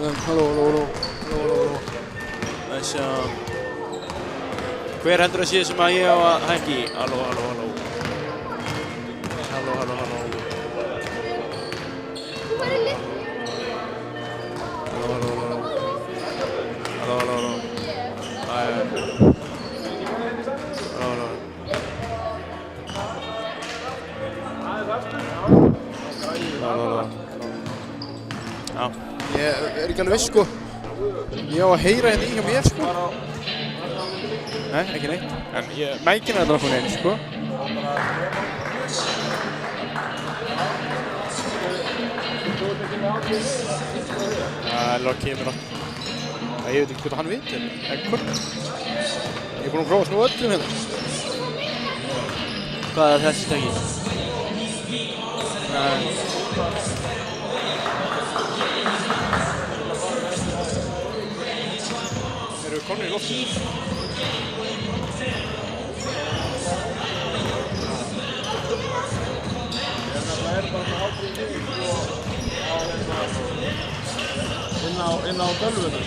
Halló. Hver heldur að sé sem að ég á að hækki? Halló. Já, ég ekki alveg viss sko. Ég á að heyra hérna í hjá mér sko. Nei, ekki neitt. En mækinn er þetta komin inn sko. Það kemur nátt. Ég veit ekki hvað hann veit, en hvort. Ég er búinn að prófa að snúa öllum hérna. Hvað er þessi tæki? Eru við komnir í loftið? Það er bara ákveðið inn á tölvunum.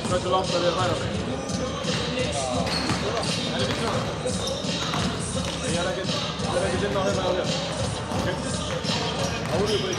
Hversu langt er þið að færa mig? Ég er ekkert inn á hérna á þér. Þá erum við bara í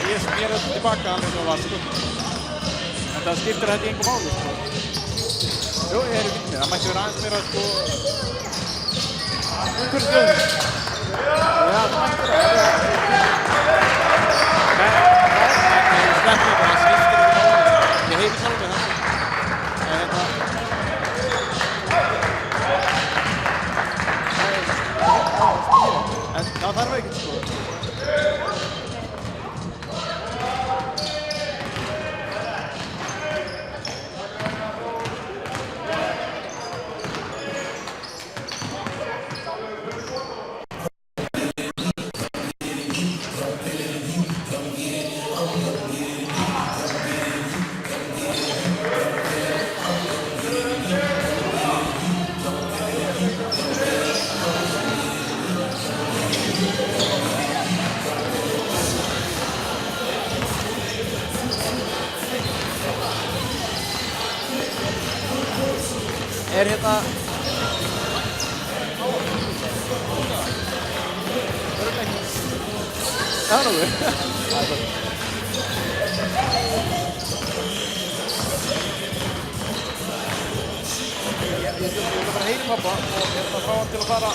Ég snýr þetta tilbaka alveg svo var sko. En það skiptir þetta í engu máli sko. Jú, ég er í vinnið. Það mætti vera aðeins meira sko umhverfisgjöfum. Já, það mætti vera. Nei, ég sleppti bara. Það skiptir ekki máli. Ég heyri sjálf með það. En Það er nokkuð. Ég ætla bara að heyra pappa og ég ætla að fá hann til að fara.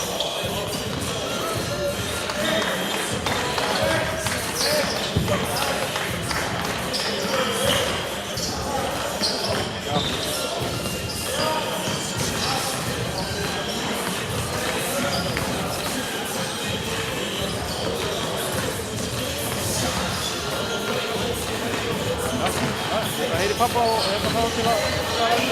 Ég heyri pappa og ég ætla að fá hann til að fara.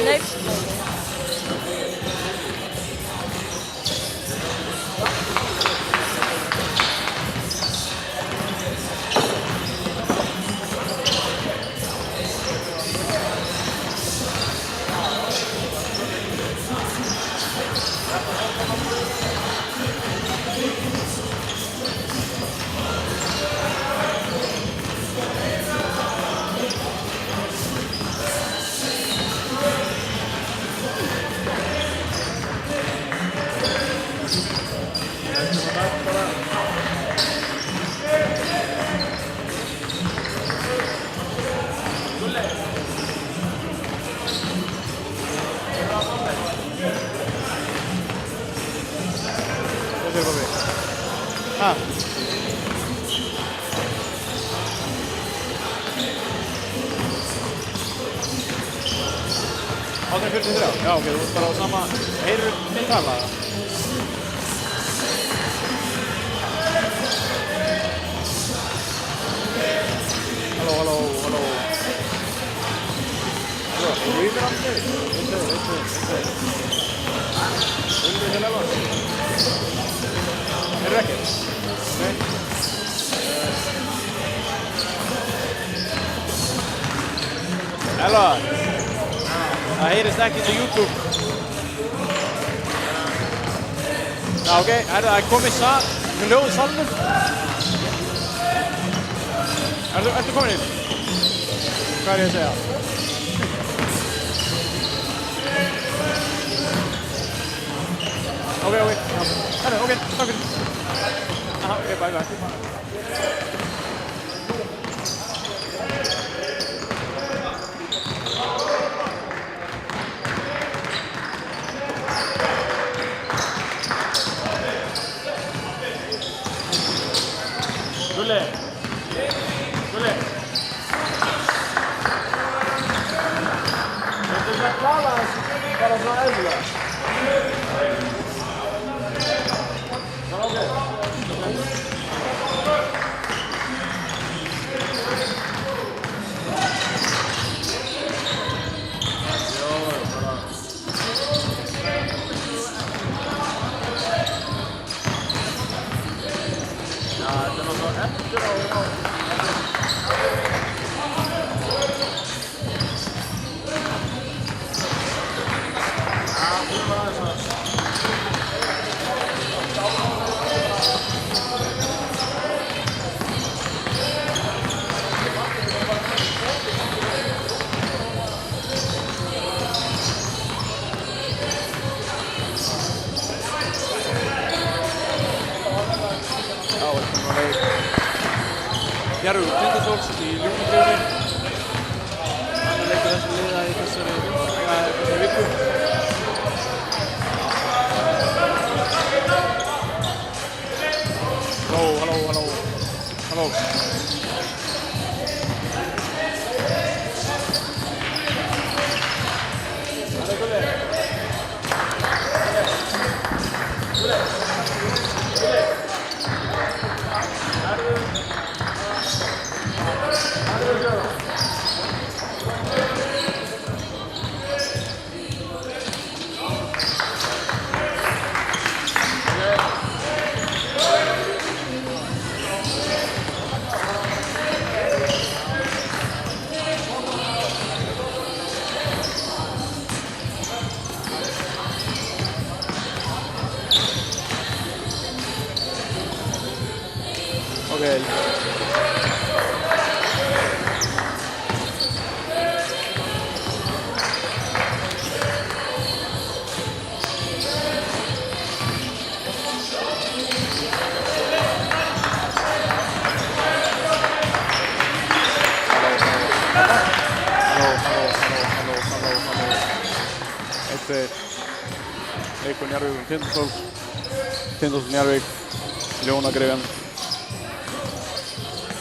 Nee. Já, ok, þú ert bara á sama, heyrðu minn tala? Halló. Jó, þú yfir aftur? Undir til Elvar? Heyrðu ekkert? Nei? Elvar? Það heyrist ekki til YouTube. Já, ok, það er komið hljóð í salnum. Ertu komin inn? Hvað er ég að segja? Ok, takk fyrir. Aha, ok, bye. Gulli. Þetta að tala þessu bara svona eðlilega. Jarru, Tindastóls í Ljósandrifinu. Annar leikur þessum liða í þessari viku. Halló. Ok. Halló. Leikur Njarðvík Tindastóll Njarðvík, Ljónagreifan,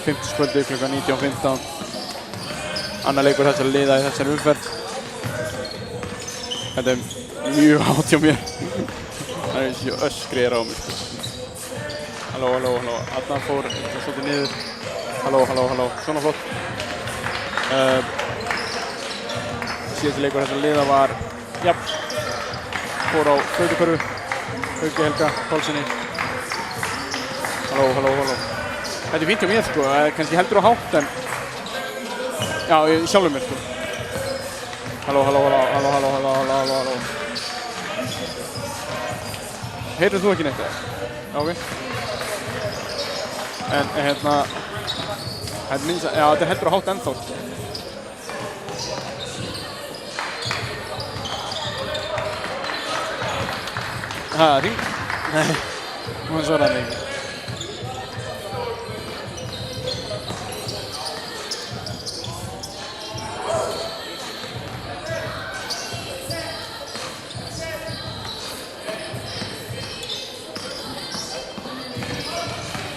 50. klukkan 19:15. Annar leikur þessari liða í þessari umferð. Þetta er mjög hátt hjá mér. Það er eins og öskrir á mig. Halló. Adnan fór svolítið niður. Halló. Svona flott. Síðasti leikur þessari liða var fór á flautukörfu, Hauki Helga Pálssyni. Halló. Þetta er fínt hjá mér sko, kannski heldur á hátt en já, sjálfur mér sko. Halló. Heyrðu þú ekki neitt eða? Ok. En hérna, þetta er heldur á hátt ennþá sko. Hring? Nei, hún svaraði mig ekki.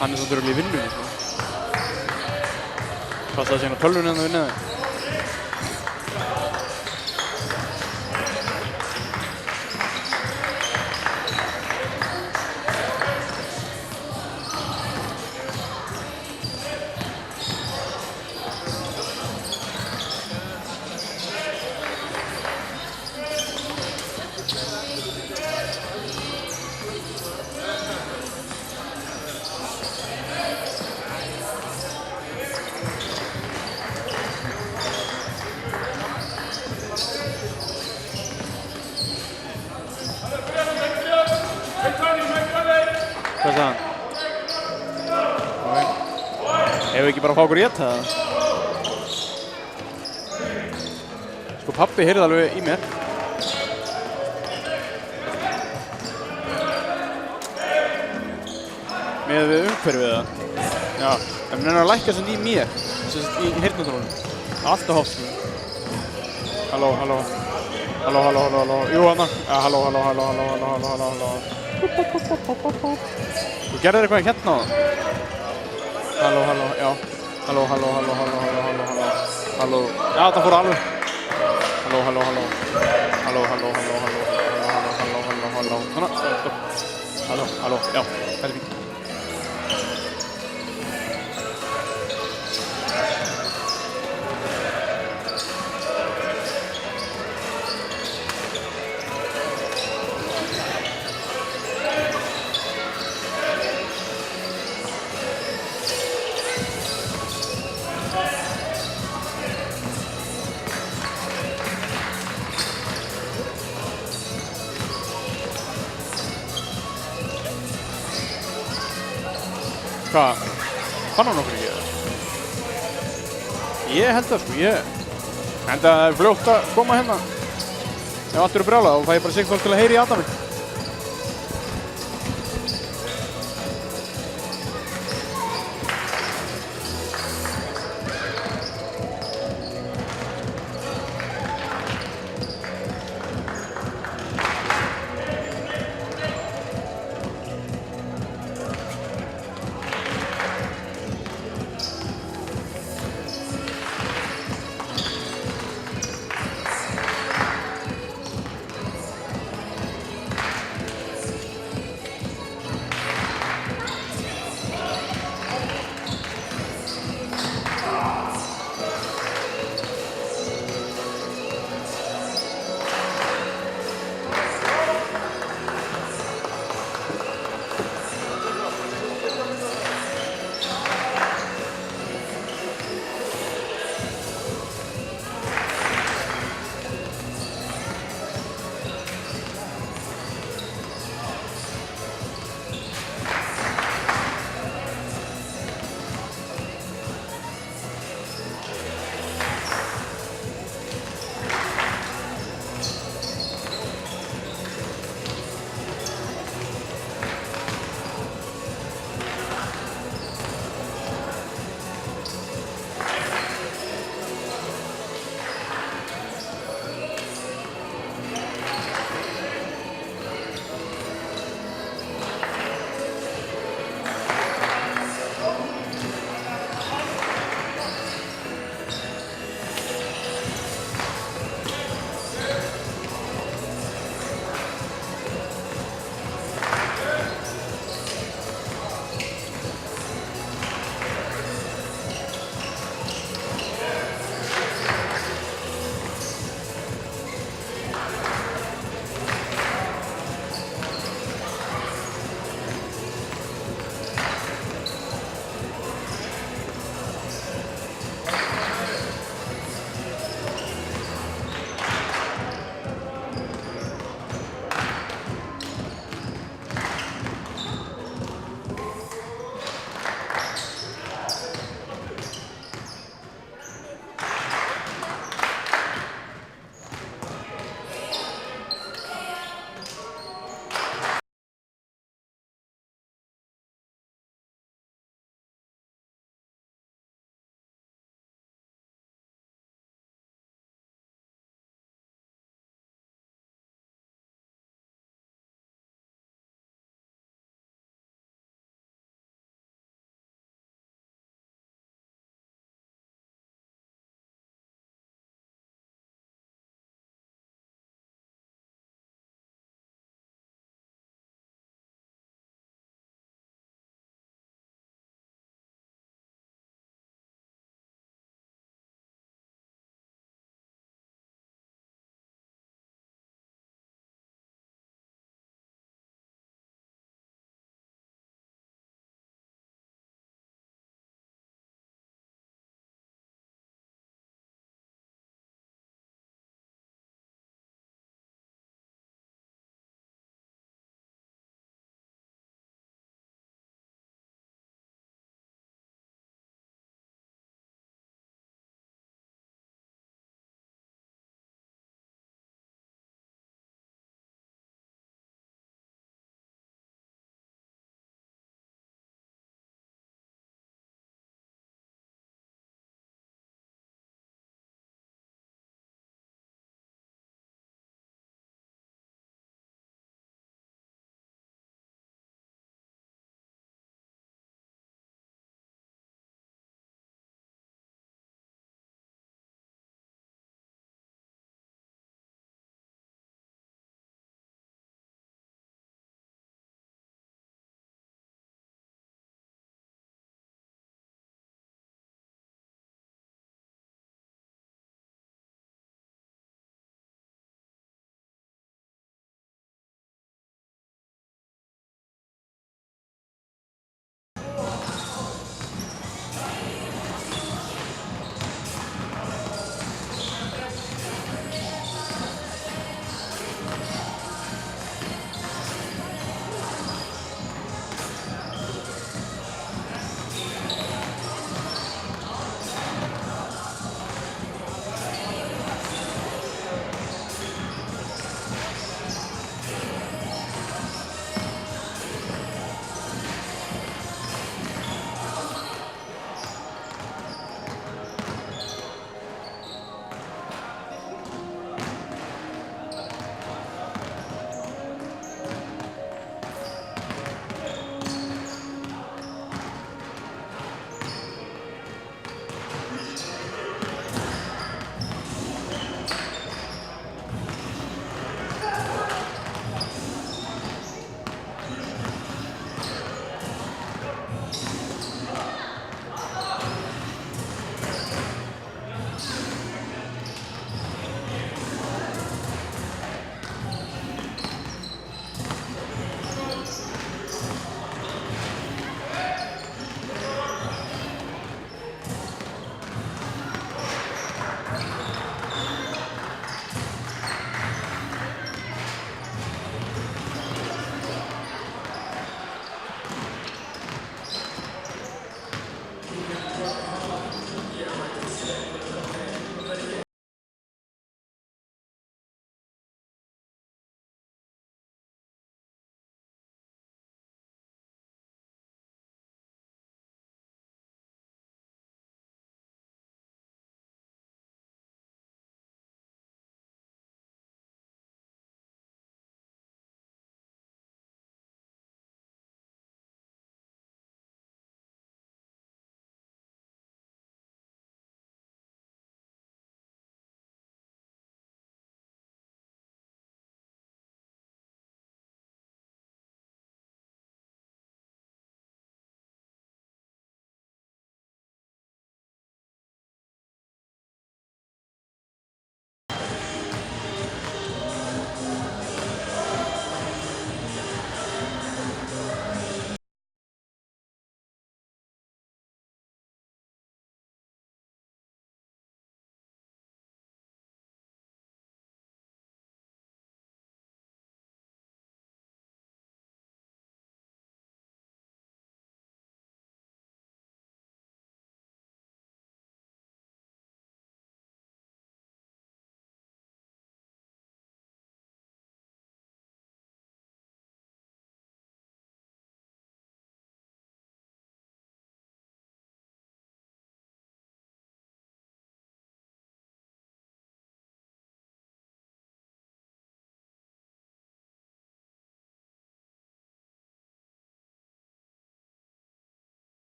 Hann er svolítið örugglega í vinnunni sko. Passaði sig inn á tölvunni en það vinnaði. Hvað sagði hann? Ok. Ef við ekki bara fá okkur í þetta? Sko pabbi heyrði alveg í mér. Með við umhverfið það. Já, en hann er að lækka svona í mér. Svona í heyrnartólunum. Alltaf hátt sko. Halló. Jú, hana. Ja, halló. Þú gerðir eitthvað hérna á það? Halló, já. Halló. Já, það fór alveg. Halló. Svona, stopp. Halló, já, þetta er fínt. Hvað? Fann hann okkur ekki eða? Ég held það sko, en það er fljótt að koma hérna. Ef allt eru brjálað þá fæ ég bara Sigþór til að heyra í Adami.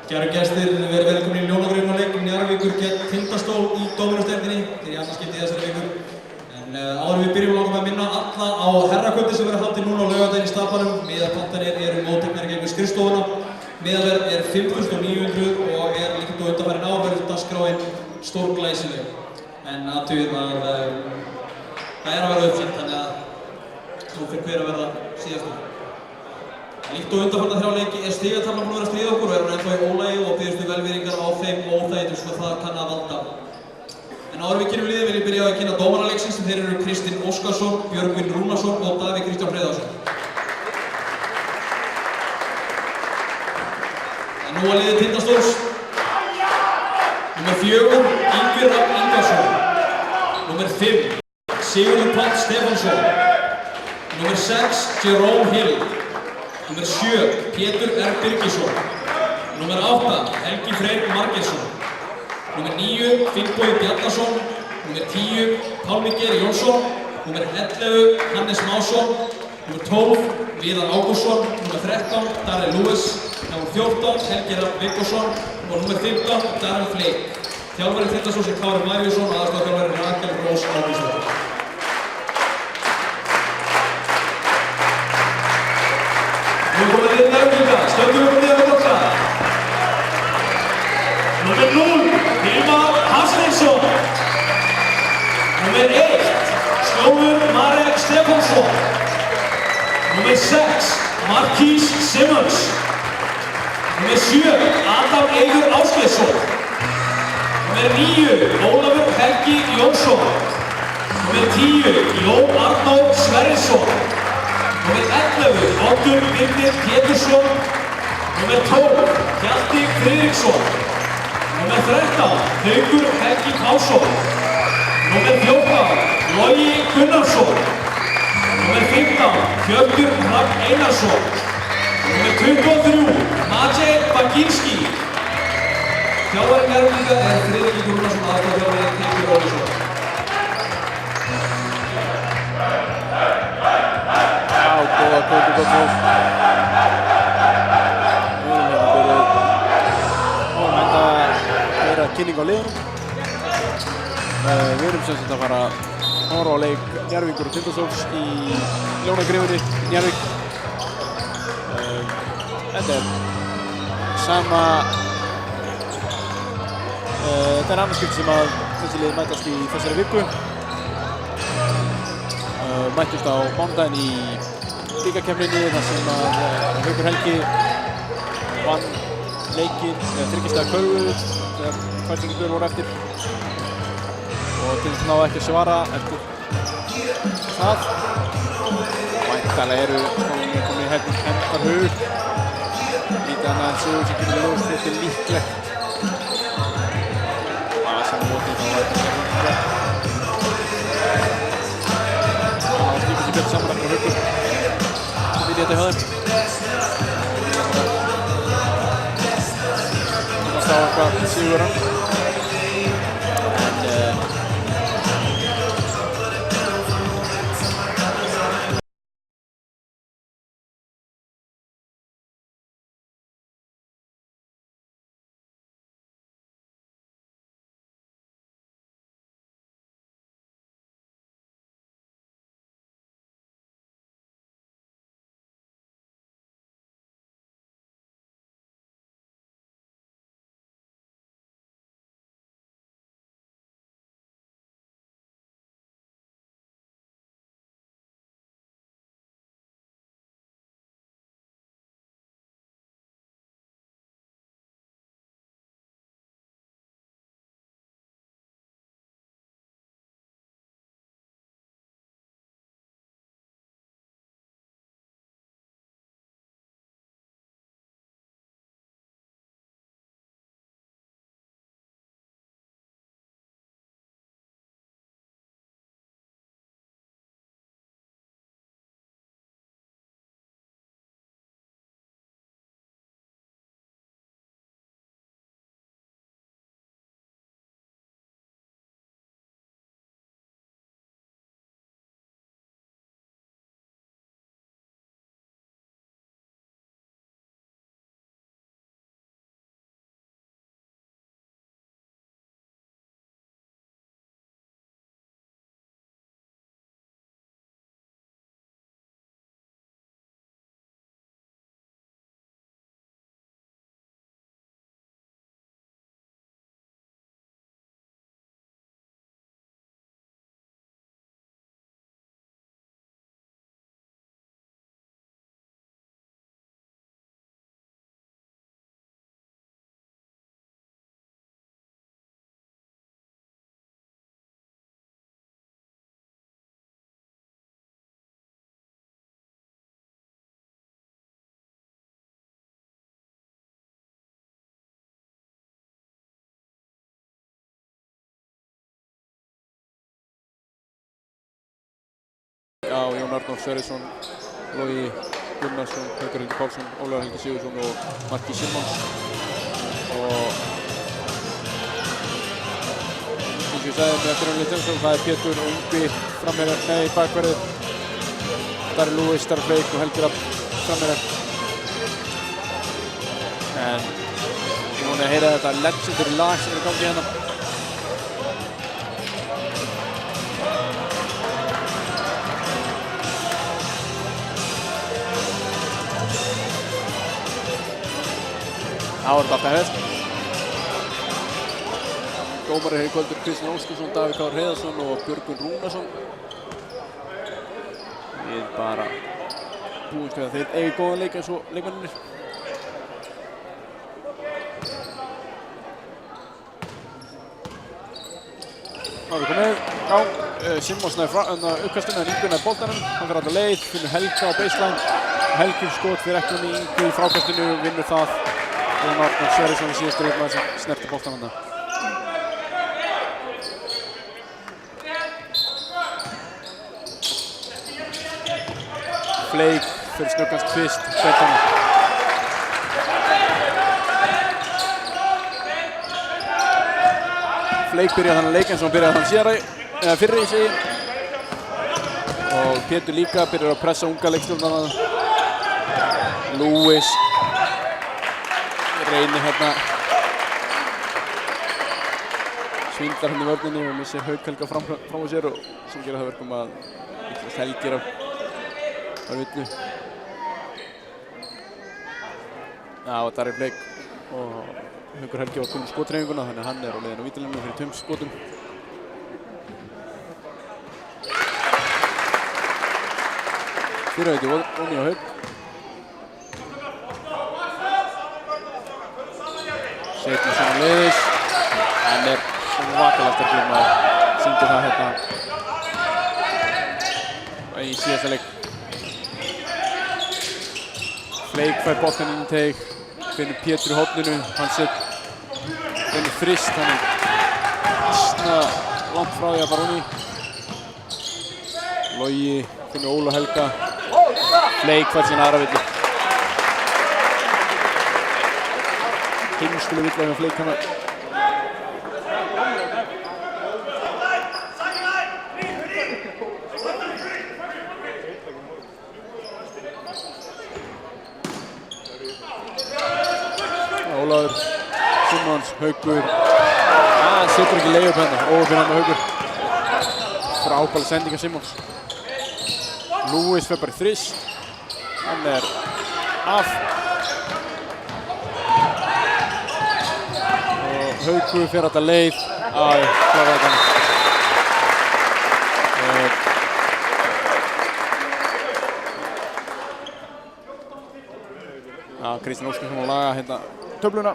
Kæru gestir, verið velkomin í Ljónagreifnarleik Njarðvíkur gegn Tindastól í Dóminósdeildinni. Þetta er í annað skipti í þessari viku. En áður við byrjum langar að minna alla á herrakvöldi sem verður haldið núna á laugardaginn í Stapanum. Miðapantanir eru mótteknar gegnum skrifstofuna. Miðaverð er 5.900 og líkt og undanfarin ár verður dagskráin stórglæsileg. En athugið að það að verða uppsett, þannig að nú fyrir hver að verða síðastur. Líkt og undanfarna 3 leiki er stigataflan búin að vera að stríða okkur og hún ennþá í ólagi og biðjumst við velvirðingar á þeim óþægindum sem það kann að valda. En áður við kynnum liðið vil ég byrja á að kynna dómaraleiksins sem þeir eru Kristinn Óskarsson, Björgvin Rúnarsson og Davíð Kristján Hreiðarsson. En nú að liðið Tindastóls. Númer 4, Ingvi Rafn Ingvarsson. Númer 5, Sigurður Páll Stefánsson. Númer 6, Jerome Hill. Númer 7, Pétur R. Birgisson. Númer 8, Helgi Freyr Margeirsson. Númer 9, Finnbogi Bjarnason. Númer 10, Pálmi Geir Jónsson. Númer 11, Hannes Másson. Númer 12, Viðar Ágústsson. Númer 13, Darrell Lewis. Númer 14, Helgi Rafn Vigfússon. Og númer 15, Darrell Flake. Þjálfari Tindastóls er Kári Maríusson og aðstoðarþjálfari Rakel Rós Ágústsdóttir. Nú komum við liðið Njarðvíkinga. Stöndum okkur niður á klokka. Númer 0, Hilmar Hafsteinsson. Númer 1, Snjófur Marek Stefánsson. Númer 6, Markís Simmons. Númer 7, Adam Eiður Ásgeirsson. Númer 9, Ólafur Helgi Jónsson. Númer 10, Jón Arnór Sverrisson. Númer 11, Oddur Birnir Pétursson. Númer 12, Hjalti Friðriksson. Númer 13, Haukur Helgi Pálsson. Númer 14, Logi Gunnarsson. Númer 15, Hjörtur Hrafn Einarsson. Númer 23, Maciej Baginski. Þjálfari Njarðvíkinga er Friðrik Gunnarsson, aðstoðarþjálfari Teitur Ólafsson. Góða kvöldi, gott fólk. Kynning á liðunum. Við erum sem sagt að fara að horfa á leik Njarðvíkur og Tindastóls í Ljónagryfjunni í Njarðvík. Þetta er sama þetta er annað skipti sem að þessi lið mætast í þessari viku. Mættust á mánudaginn í bikarkeppninni þar sem að Haukur Helgi vann leikinn með 3 stiga kauðu þegar færsingir voru eftir og til þess náðu ekki að svara eftir það. Væntanlega eru skólinni komið hendar hug. Lítið annað en sögur sem kemur í ljós, þetta er líklegt. Það sem mótið þá var þetta sér. Það skipir sér betur saman eftir Haukur. Það vil ég þetta hjá þeim. Það stá eitthvað sigur hann. Jón Arnór Sverrisson, Logi Gunnarsson, Haukur Helgi Pálsson, Ólafur Helgi Sigurðsson og Marki Simons. Og eins og ég sagði með byrjunarlið Tindastóls, það er Pétur og Yngvi framherjar, nei bakverðir. Darri Lewis, Darri Fleyk og Helgi Rafn framherjar. En ég vona að heyra þetta legendary lag sem er í gangi hérna. Það var þetta alltaf hefð. Dómari hér í kvöldur Kristján Óskarsson, Davíð Kári Heiðarsson og Björgvin Rúnarsson. Við bara búumst við að þeir eigi góðan leik eins og leikmennirnir. Þá erum við komið í gang. Simons næði uppkastinu en Yngvi næði boltanum. Hann fer alla leið, finnur Helga á baseline. Helgi skot fyrir ekki um Yngvi í frákastinu, vinnur það. Jón Arnór Sverrisson í síðustu leikmaður sem snerti boltan þarna. Fleyk fyrir snöggans tvist, Sveitana. Fleyk byrjaði þannig leik eins og hann byrjaði þannig síðara, eða fyrri segi. Og Pétur líka byrjar að pressa unga leikstjórnarna. Lewis reynir hérna. Svindlar hann í vörninni og missir Hauk Helga fram á sér og sem gerir það verkum að Helgir á villu. Já, og Darri Fleyk og Haukur Helgi var kominn skotreifinguna þannig að hann er á leiðinu á vítalínu fyrir 2 skotum. Fyrrauti Óni og Hauk. Setjum svona leiðis. Hann er svakalega sterkur maður. Sýndi það hérna í síðasta leik. Fleyk fær boltann inn í teig. Finnur Pétur í horninu. Hann finnur Frist. Hann er ísna langt frá því að fara onni. Logi finnur Óla Helga. Fleyk fær sína aðra villu. Heimskuleg villu með Fleyk hann. Ólafur, Simons, Haukur. Hann setur ekki leið upp hérna. Óöfinn hann með Haukur. Frábælega sending af Simons. Lewis fer bara í þrist. Hann er af. Haukur fer alla leið. Kláraði þetta. Kristján Óskarsson að laga hérna töfluna.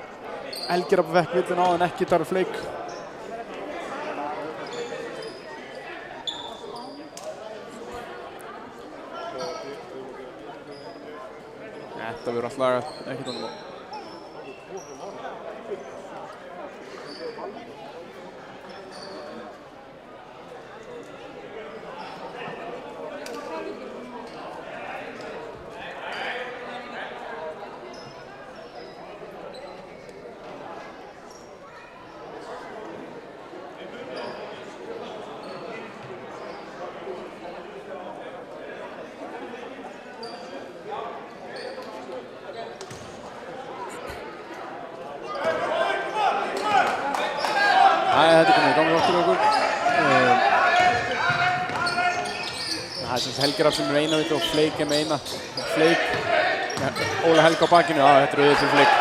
Helgi Rafn vekk villuna á en ekki Darri Fleyk. Þetta verður allt lagað, ekkert annað mál. Þetta er komið í gangi okkur og okkur. Það er semst Helgi Rafn sem er með eina villu og Fleyk er með eina. Fleyk, Óla Helga á bakinu. Þetta er auðvitað fyrir Fleyk.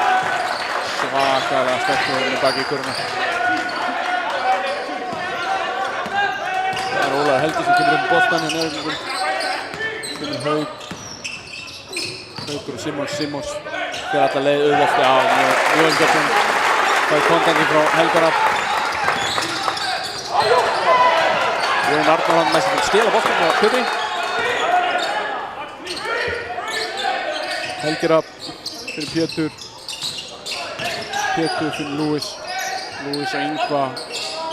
Svakalega sterkur með baki í kurvuna. Það er Óla Helgi sem kemur upp boltann hérna öðrum. Finnur Hauk. Haukur og Simons. Fyrir alla leið auðvitað. Mjög umgjörðum. Það er kontandi frá Helga Rafn. Jón Arnór hann næstum til að stela boltann á Pétri. Helgi Rafn fyrir Pétur. Pétur fyrir Lewis. Lewis og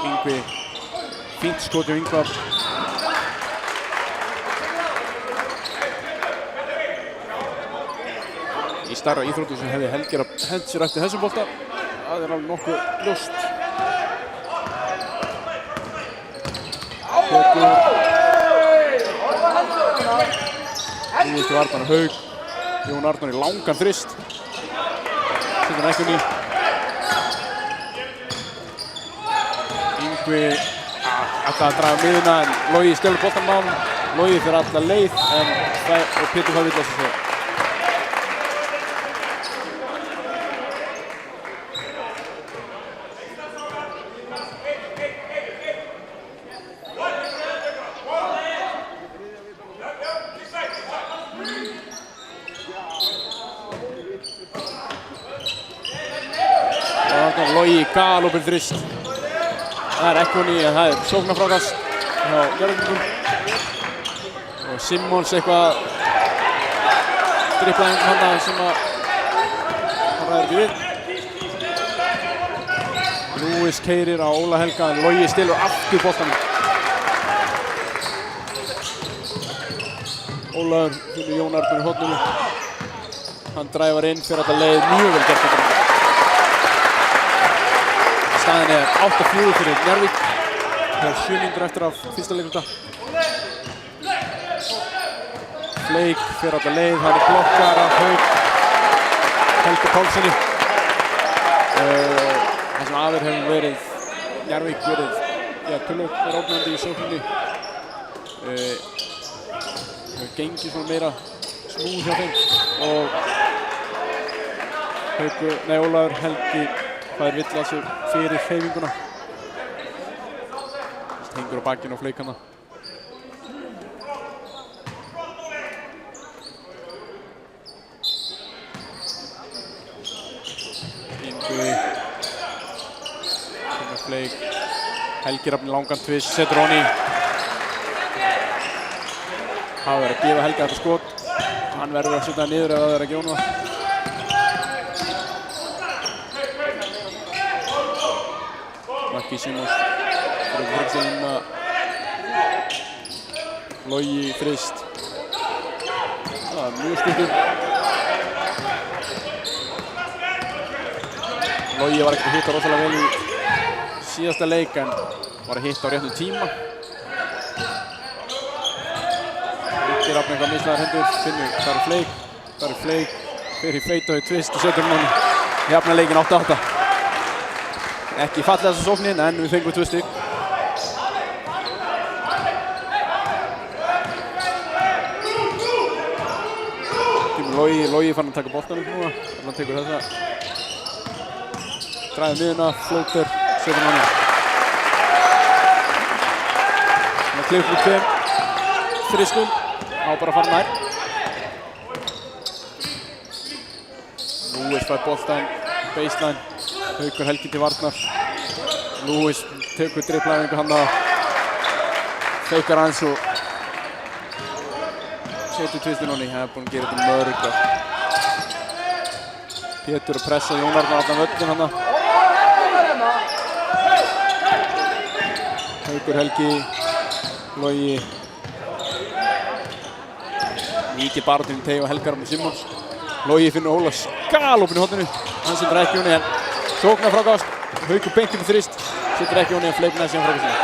Yngvi. Fínt skot hjá Yngva. í stærra íþróttum sem hefði Helgi hent sér eftir þessum bolta. Það alveg nokkuð ljóst. Lúis til varnarna, Haug. Jón Arnór í langan þrist. Setur hann ekkunni. Yngvi ætlaði að draga miðuna en Logi stelur boltann á hann. Logi fyrir alla leið og Pétur fær villast svo. Logi galopinn þrist. Það ekkunni en það sóknarfrákast hjá Njarðvíkingum. Og Simmons eitthvað dribblaði hana sem að hann ræður ekki við. Lúis keyrir á Óla Helga en Logi stelur aftur boltanum. Ólafur finnur Jón Arnór í horninu. Hann dræfar inn fyrir alla leið, mjög vel gert þetta. Staðin 8-4 fyrir Njarðvík. Það 7 mínútur eftir af fyrsta leikluta. Fleik fyrir alla leið, það blokkar af Haug Helga Pálssoni. Það sem aður hefur verið Njarðvík verið tölvöld ógnandi í sókninni. Hefur gengið svona meira smúð hjá þeim og Ólafur Helgi fær villa sig fyrir hreyfinguna. Hengur á bakinu og Fleik hana. Yngvi Fleik. Helgi Rafn langan tvist, setur honi. Það verður að gefa Helga þetta skot. Hann verður að setja það niður ef það er að gjóna það. Maggi Simmons fyrir hörgstelina. Logi þrist. Það mjög stuttur. Logi var ekki að hitta rosalega vel í síðasta leik en var að hitta á réttum tíma. Rafn eitthvað mislaðar hendur, finnur það er Fleik, fyrir feitaðu tvist og setur hann jafna leikinn 8-8. Ekki fallega þessa sóknin en við fengum 2 stig. Logi fann að taka boltanum núna, hann tekur þessa. Dræðir miðuna, flóter, setur hann í. Hann er klippur 2, þristum. Á bara að fara nær. Lúis fær boltan, baseline. Haukur Helgi til varnar. Lúis tekur dribblæðingu hann að feikar hans og setur tvistinn honni. Það er búinn að gera þetta mörg. Pétur að pressa Jón Arnór allan völlin hann að. Haukur Helgi, Logi. Mikið baráttunum tegi og Helga Rafn Simmons. Logi finnur Óla galopinn í horninu. Hann setur ekki honni en sóknar frákast. Haukur beint upp í þrist. Setur ekki honni en Fleik næst síðan frákastinu.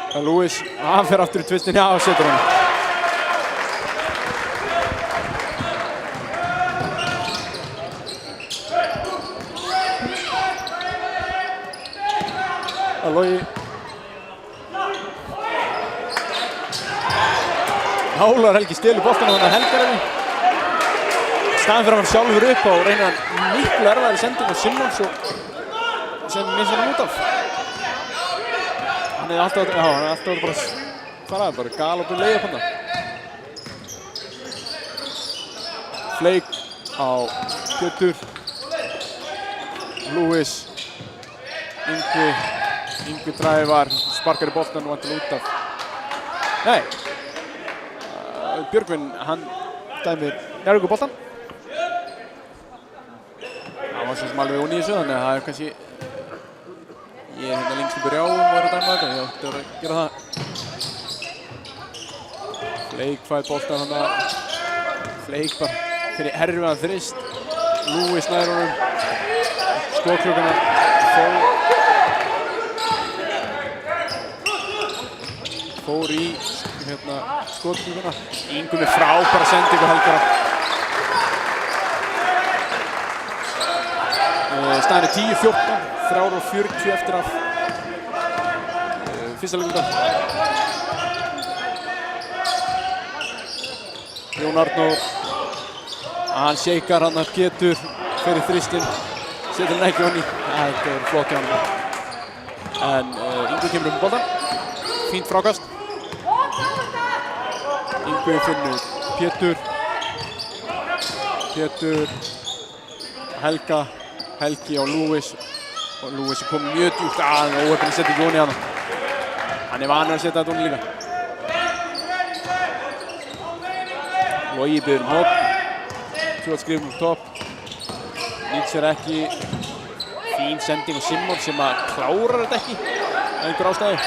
Það er Lúis. Hann fer aftur í tvistin. Já, setur honni. Logi. Ólar Helgi stelur boltanum þannig að Helga Rafn. Staðinn fyrir hann sjálfur upp og reyna miklu erfiðari sending á Simmons og sem missar hann út af. Hann er alltaf bara svaraði, bara galopinn leið upp hann. Fleik á Pétur. Lúis. Yngvi dræfar, sparkar í boltan og vantar út af. Nei. Björgvin, hann dæmir Njarðvíkur boltan. Það var svo sem alveg ónýðis þannig að það er kannski ég er hérna lengst Brjáum var að dæma þetta, ég átti að gera það. Flake fær boltan hann að Flake bara fyrir herfiðan þrist. Lewis nær honum. Skotklukkan fór í skotklukuna. Ingu með frábæra sendingu Helgara. Staðan er 10-14, 3:40 eftir af fyrsta leikluta. Jón Arnór, hann shakear hann að Pétur fyrir þristinn, setur hann ekki honni. Þetta er flott hjá hann. En Ingu kemur boltan, fínt frákast. Ingu finnur Pétur, Helga, Helgi á Lewis og Lewis er komið mjög djúpt að óheppinn setja ekki honni hana. Hann er vanur að setja þetta honni líka. Logi biður hótt, skrifum topp. Nýtt sér ekki. Fín sending á Simon sem að klárar þetta ekki af einhver ástæðu.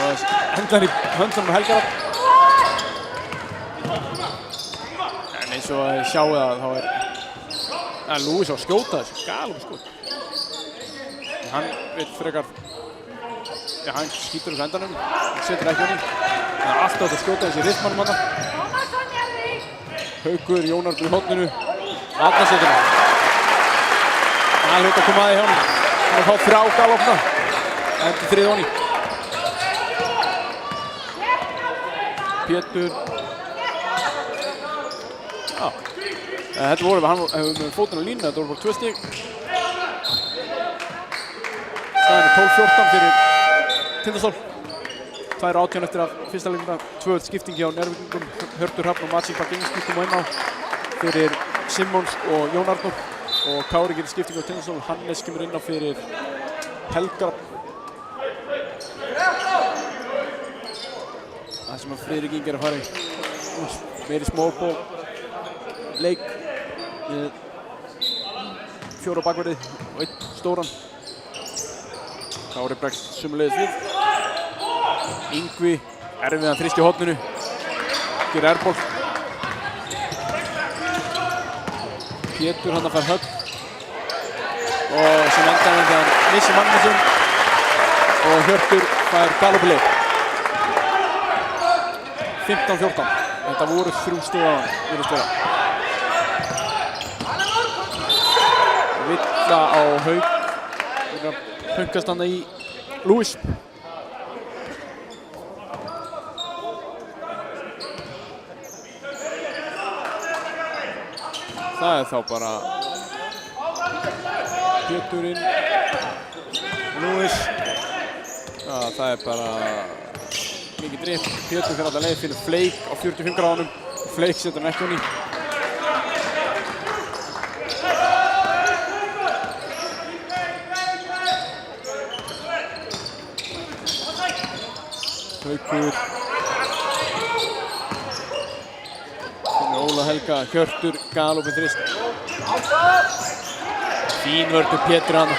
Og hendar í höndunum á Helgara. En eins og að sjáu það þá er Lewis á að skjóta þessu, galum skot. Hann vil frekar, hann skýtur þessu endanum, setur ekki honni. Það er alltaf að skjóta þessi rytmanum hana. Haukur, Jón Arnór í horninu, Adnan setur hann. Það hlaut að koma aðeins hjá honum. Hann er að fá 3 galopna, endur 3 honni. Pétur. Þetta voru, hann hefur með fótinn á línu, þetta voru bara 2 stig. Staðan er 12-14 fyrir Tindastól. 2:18 eftir af fyrsta leikluta. 2 skipting hjá Njarðvíkingum. Hjörtur Hrafn og Maciej Bagiński koma inn á fyrir Simons og Jón Arnór. Og Kári gerir skipting á Tindastól. Hannes kemur inn á fyrir Helgara. Það sem að Friðrik Ingi er að fara í meiri small ball leik með 4 á bakverði og 1 stóran. Kári bregst sömuleiðis við. Yngvi erfiðan þrist í horninu. Gerir airbolt. Pétur hann að fara högg. Og sem endaði þegar hann missir Magnússon. Og Hjörtur fær galoppuleik. 15-14. Þetta voru 3 stig á hann, virðist vera. Villa á Hauk. Punkast hann í Lewis. Það er þá bara Péturinn, Lewis. Það er bara mikið drift. Pétur fyrir alla leið, finnur Flake á 45 gráðunum. Flake setur hann ekki honni. Haukur. Finnur Óla Helga, Hjörtur, galopin þrist. Fín vörður Pétur hann.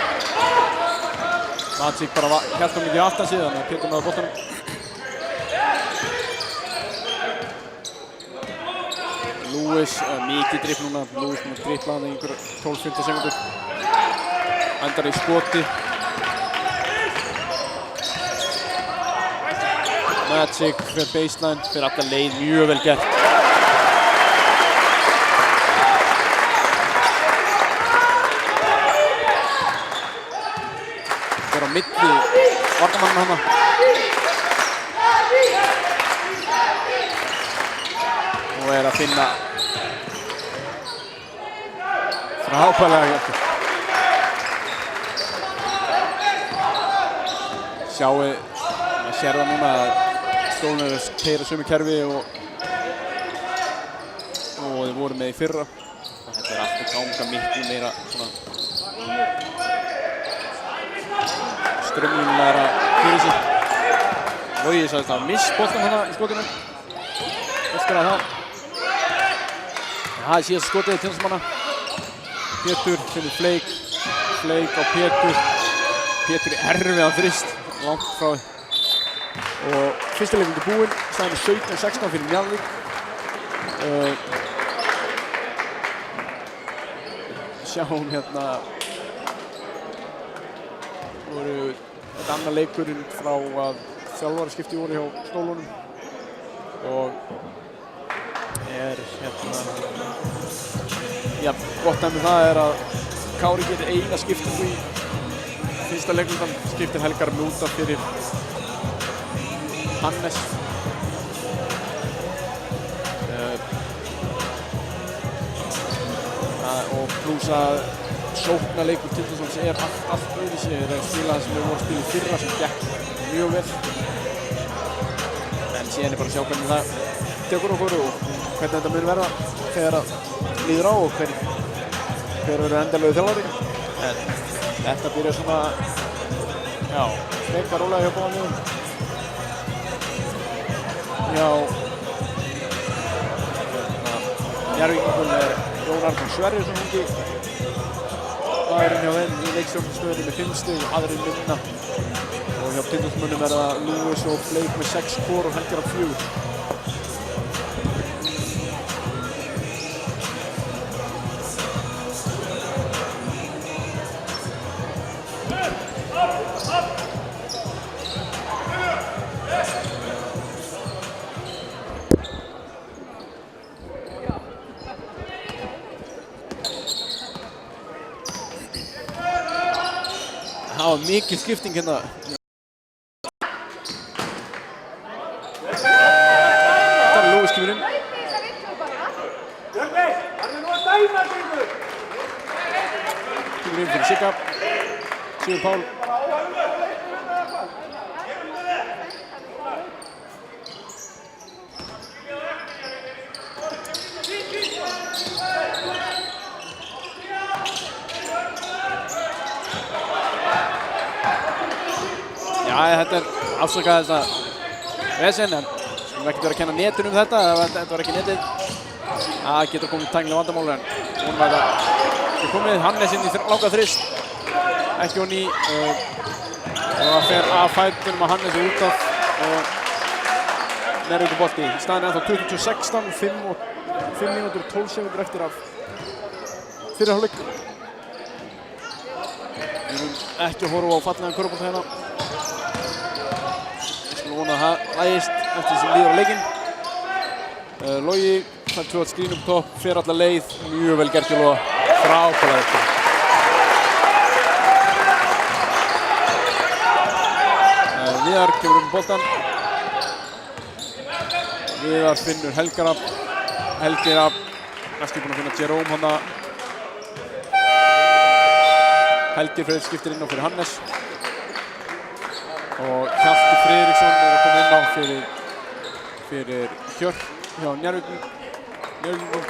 Maciej bara hélt hann mikið aftan sig, þannig að Pétur náði boltanum. Lewis, mikið drift núna. Lewis búinn að drifla hann í einhver 12-15 sekundur. Endar í skoti. Maciej fyrir baseline, fyrir alla leið, mjög vel gert. Fyrir á milli varnarmannanna hana. Og er að finna frábærlega hjálpur. Sjáu, maður sér það núna að Stólnir er að keyra sömu kerfi og þeir voru með í fyrra. Þetta er allt að ganga miklu meira svona strömmlulega fyrir sig. Logi sagðist að miss boltan hana í skotinu. Öskar að það. Það er síðast skotið Tindastóls manna. Pétur finnur Flake. Flake á Pétur. Pétur erfiðan þrist, langt frá. Og fyrsta leikur búinn, staðan 17-16 fyrir Njarðvík. Sjáum hérna, þetta annar leikurinn frá að þjálfaraskipti voru hjá Stólunum og hérna, já, gott dæmi það að Kári getur eina skiptingu í fyrsta leiknum, skiptir Helgar Mjúta fyrir Hannes. Og pluss að sóknarleikur Tindastóls allt öðruvísi. Það spila það sem við vorum að spila í fyrra sem gekk mjög vel. En síðan bara að sjá hvernig það tekur okkur og hvernig þetta mun verða þegar það líður á og hver verður endanlegu þjálfari. En þetta byrjar svona, já, frekar rólega hjá báðum liðum. Já, Njarðvíkingum Jón Arnór Sverrisson ungi maðurinn hjá þeim í leikstjórnarstöðunni með 5 stig, aðrir minna. Og hjá Tindastólinum það Lewis og Blake með 6 skor og Helgar á 4. Það var mikil skipting hérna. Það Lewis kemur inn. Kemur inn fyrir Sigga. Sigur Pál. Já, þetta afsakað þetta vesen, en skulum ekkert vera að kenna netinu þetta, ef þetta var ekki netið. Það getur komið tæknilega vandamál, en hún var þetta komið. Hannes inn í langa þrist, ekki og ný. Og það fer af fætunum að Hannes út af og Njarðvíkur bolti. Staðan ennþá 20-16, 5 mínútur og 12 sekúndur eftir af fyrri hálfleik. Við erum ekki að horfa á fallegan körfubolta hérna. Við vona að það lægist eftir sem líður á leikinn. Logi fær 2 skrín upp topp, fer alla leið, mjög vel gert hjá Loga, frábælega eftir. Viðar kemur boltan. Viðar finnur Helgar Rapp. Helgi Rapp, næstu búinn að finna Jerome hana. Helgi Freyr skiptir inn á fyrir Hannes. Og Hjalti Friðriksson að koma inn á fyrir Hjörr hjá Njarðvíkingum.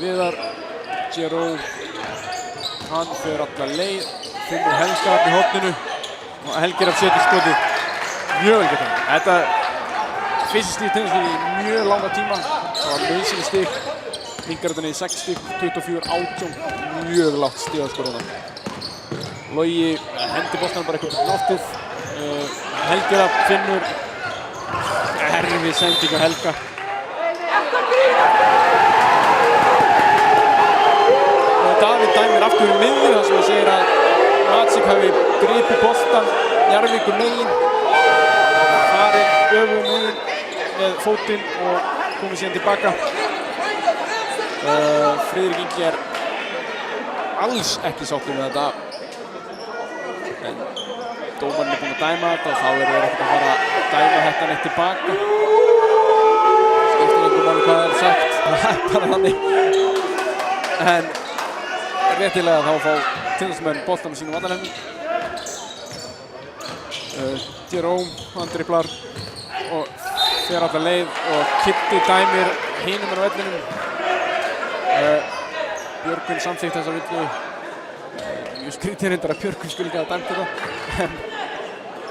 Viðar, Jerome, hann fer alla leið, finnur Helgar Rapp í horninu og Helgi Rapp setur skotið mjög vel gert hann. Þetta fyrsta stig Tindastóls í mjög langa tíma, það var nauðsynlegt stig. Minnkar þetta niður í 6 stig, 24-18, mjög lágt stig að skora þarna. Logi hendi boltann bara eitthvað náttið. Helgi Rapp finnur erfið sending á Helga. Davíð dæmir aftur í miðju þar sem hann segir að Matsik hafi gripið boltann Njarðvíkur megin, farið öfugum megin með fótinn og komið síðan tilbaka. Friðrik Ingi alls ekki sáttur með þetta, en dómarinn búinn að dæma þetta og þá verður þeir ekkert að fara að dæma þetta neitt tilbaka. Skiptir einhver máli hvað sagt, það bara þannig. En réttilega þá fá Tindastóls boltann á sínum vallarhelming. Jerome, hann driblar og fer alla leið og Kitty dæmir hinum á vellinum. Björgvin samþykkt þessa villu. Mjög skrítið reyndar að Björgvin skulle ekki hafa dæmt þetta. En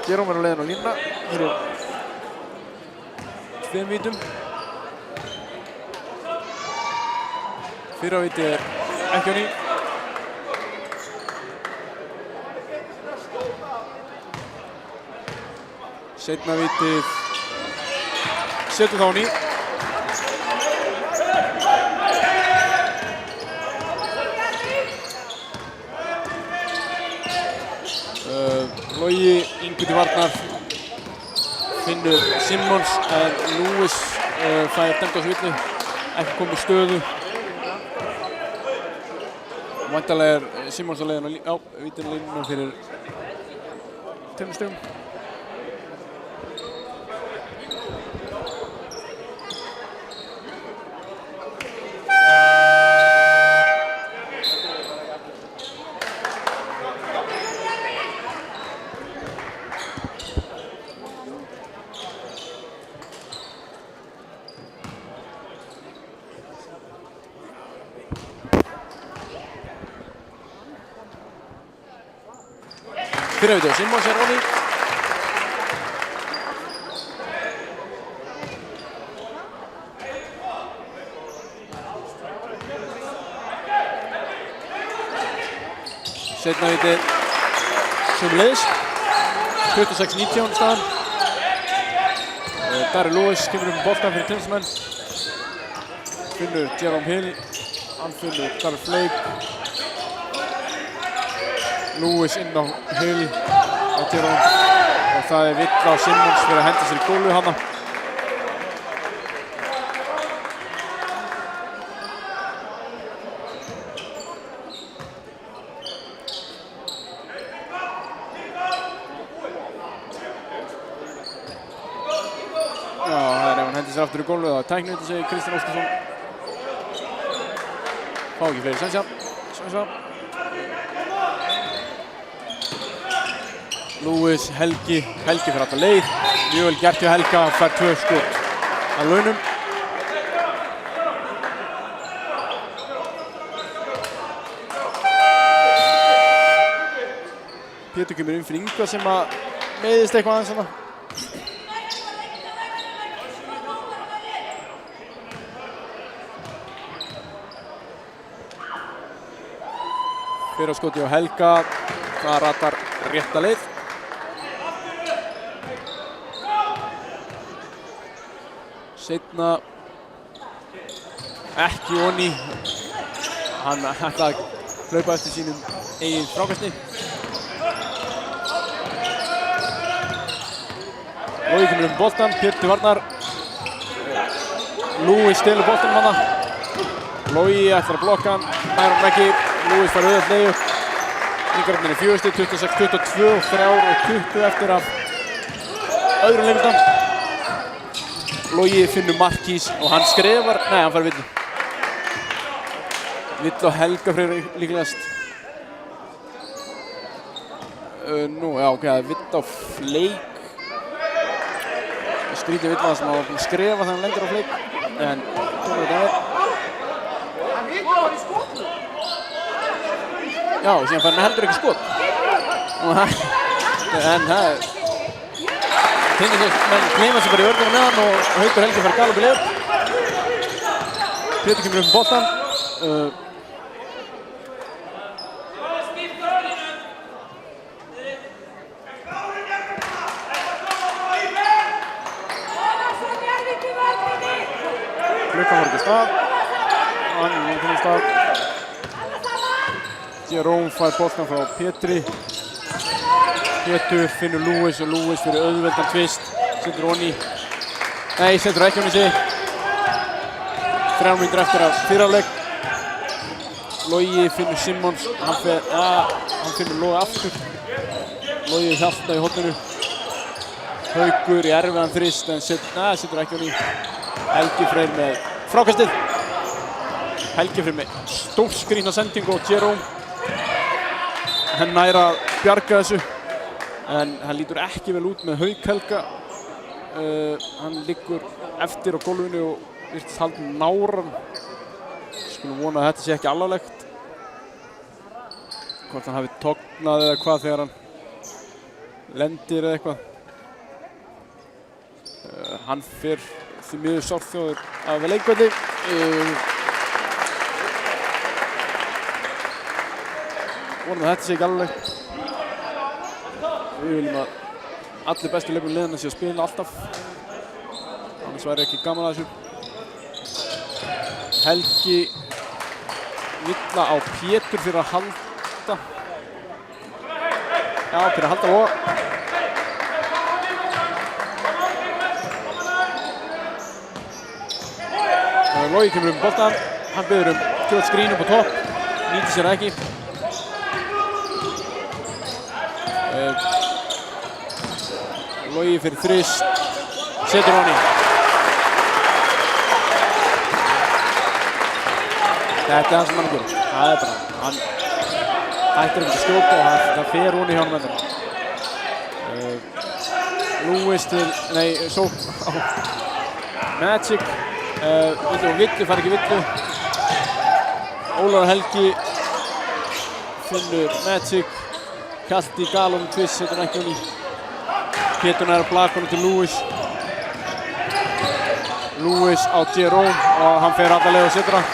Jerome var á leiðin á línuna fyrir 2 vítum. Fyrra víti ekki á ný. Seinna vítið setur þá á ný. Logi Ingu til varnar, finnur Simmons en Lewis fær dæmt á þessu villu, ekki komið í stöðu. Væntanlega Simmons á leiðina á vítalínuna fyrir 2 stigum. Fyrra víti á Simmons á ný. Seinna víti sömuleiðis. 26-19 staðan. Darryl Lewis kemur upp með boltann fyrir Tindastóls. Finnur Jerome Hill. Hann finnur Darryl Flake. Lewis inn á Hill og Jerome. Og það villa á Simmons fyrir að henda sér í gólfið hana. Sér aftur í gólfið, það tæknivíti segir Kristján Óskarsson. Fá ekki fleiri sensa. Lewis, Helgi fyrir alla leið. Mjög vel gert hjá Helga, fær 2 skot að launum. Pétur kemur inn fyrir Ingvar sem að meiðist eitthvað aðeins þarna. Fyrra skoti á Helga, það ratar rétta leið. Seinna ekki Oni, hann ætlaði að hlaupa eftir sínum eigin frákasti. Logi kemur boltan, Pétur varnar. Lewis stelur boltanum hana. Logi ætlar að blokka hann, nær hann ekki. Lewis fær auðvitað leið upp. Ingararnir 4 stig, 26-22 og 3:20 eftir af öðrum leikluta. Logi finnur Markís og hann skrefar, nei hann fær villu. Villu á Helga Freyr líklegast. Nú, já ok, það er villu á Fleik. Skrítið villu það sem hann var búinn að skrefa þegar hann lendir á Fleik. En tónur þetta er. Já, síðan fær hann heldur ekki skot. En það er... Tindastóls menn gleyma sig bara í vörðina með hann og Haukur Helgi fær galopið leið upp. Pétur kemur upp með boltan. Klukkan var ekki af stað. Hann er kominn af stað. Jerome fær boltan frá Pétri. Pétur finnur Lewis og Lewis fyrir auðveldan tvist. Setur Oni. Nei, setur ekki Oni sig. 3 mínútur eftir af fyrrhálfleik. Logi finnur Simmons. Hann finnur Loga aftur. Logi hjálta í horninu. Haukur í erfiðan þrist en setur ekki Oni. Helgi Freyr með frákastið. Helgi Freyr með stórskrýtna sendingu og Jerome. Hann nær að bjarga þessu. En hann lítur ekki vel út með Hauk Helga. Hann liggur eftir á gólfinu og virtist haldinn náran. Skulum vona að þetta sé ekki alvarlegt. Hvort hann hafi tognað eða hvað þegar hann lendir eða eitthvað. Hann fer því miður sárþjóður af leikvelli. vonum að þetta sé ekki alveg. Við viljum að allir bestu leikmenn liðanna sé að spila alltaf. Annars væri ekki gaman að þessu. Helgi villa á Pétur fyrir að halda. Já, fyrir að halda Loga. Logi kemur boltan. Hann biður gult skrín upp á topp. Nýtir sér ekki. Logi fyrir þrist. Setur hann í. Þetta er hann sem hann gerir. Það er bara, hann hættir að skjóta og það fer hún í hjá hann. Lewis til, sók á Magic. Villu og Villu, fær ekki Villu. Ólafur Helgi finnur Magic. Hjalti Galum tvist, setur hann ekki hann í. Pétur nær að blaka hann til Lewis. Lewis á Jerome og hann fer alla leið og setur hann.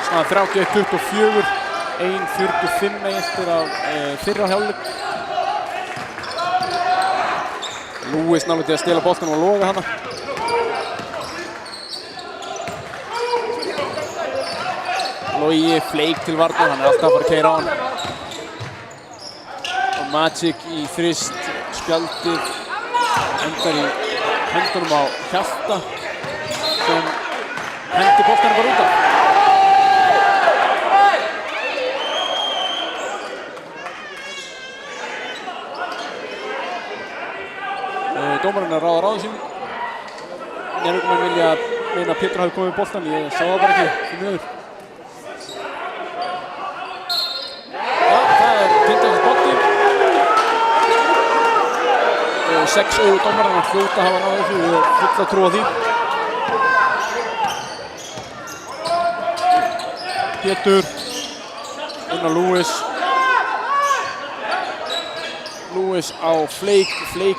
31-24, 1:45 eftir af fyrra hálfleik. Lewis nálega til að stela boltanum og Loga hana. Logi fleik til varna, hann er alltaf að fara að keyra á hann. Og Magic í þrist, spjaldið endar í hendunum á Hjalta sem hendi boltanum bara út af. Dómarinn að ráða ráðum sínum. Njárvíkumenn vilja meina að Pétur hafi komið í boltan, ég sá það bara ekki, því miður. Já, það er Tindastóls bolti. 6 dómarinn að hljóta hafa náðu þessu, við erum full að trúa því. Pétur, inn á Lewis. Lewis á fleik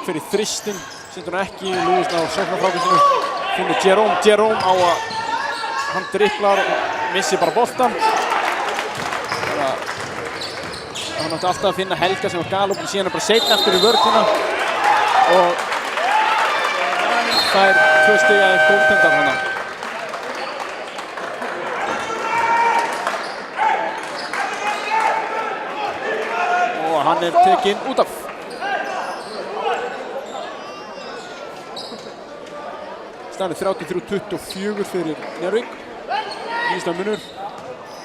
fyrir þristin, setur hann ekki, Lewis á sóknarfrákastinu, finnur Jerome á að hann dribblar og missir bara boltan. Hann átti alltaf að finna Helga sem var galopin, síðan bara seinna eftir í vörnina og það er 2 stiga góðtendar hana. Og hann er tekinn út af. Staðan er 33-24 fyrir Njarðvík. Nýstað munur.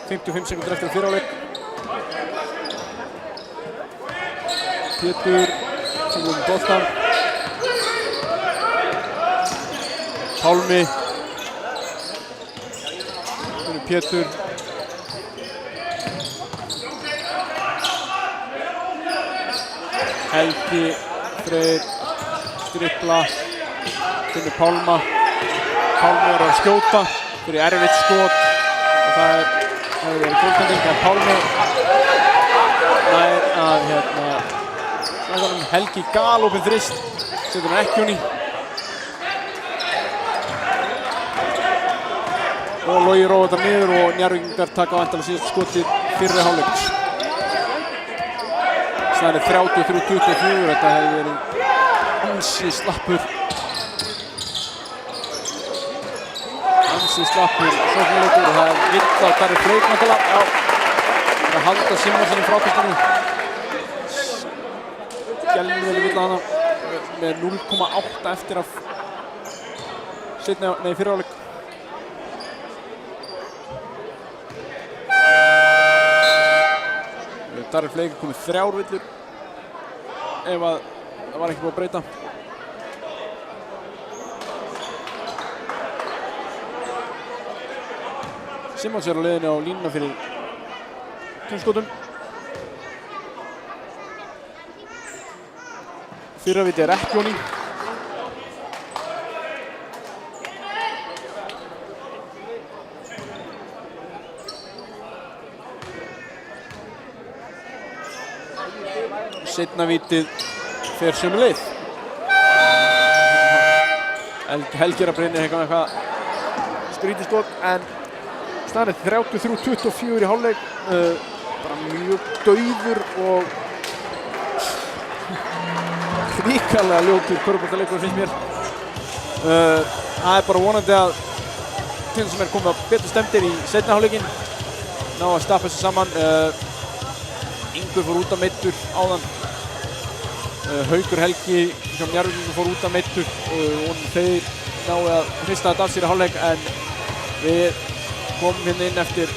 55 sekundur eftir fyrra hálfleik. Pétur kemur boltan. Pálmi. Pétur. Helgi, Freyr, dribbla, finnur Pálma. Pálmi er að skjóta fyrir erfitt skot og það hefur verið góðtending en Pálmi nær að Helgi galopin þrist, setur hann ekki hún í. Og Logi róa þetta niður og Njarðvíkingar taka væntanlega síðasta skotið fyrri hálfleiks. Það er 33-24, þetta hefði verið ansi slappur sóknarleikur og það er vill á Darri Freyr náttúrulega. Já, það er halda Simmonsen í frákastinu. Skelfileg vill á hana með 0,8 eftir af fyrri hálfleik. Darri Freyr komið 3 villur ef að það var ekki búið að breyta. Simmons er á leiðinni á línuna fyrir túnskotum. Fyrra viti er ekki honi. Seinna vitið fer sömu leið. Helgi er að brenna eitthvað skrítið skot en staðan er 33-24 í hálfleik. Bara mjög dauður og hrikalega ljótur körfuboltaleikur finnst mér. Það bara vonandi að þeim sem komið betur stemdir í seinni hálfleikinn ná að stappa þessu saman. Ingur fór út af meiddur áðan. Haukur Helgi hjá Njarðvíkingum fór út af meiddur og þeir náðu að hrista þetta af sér í hálfleik en við komum hérna inn eftir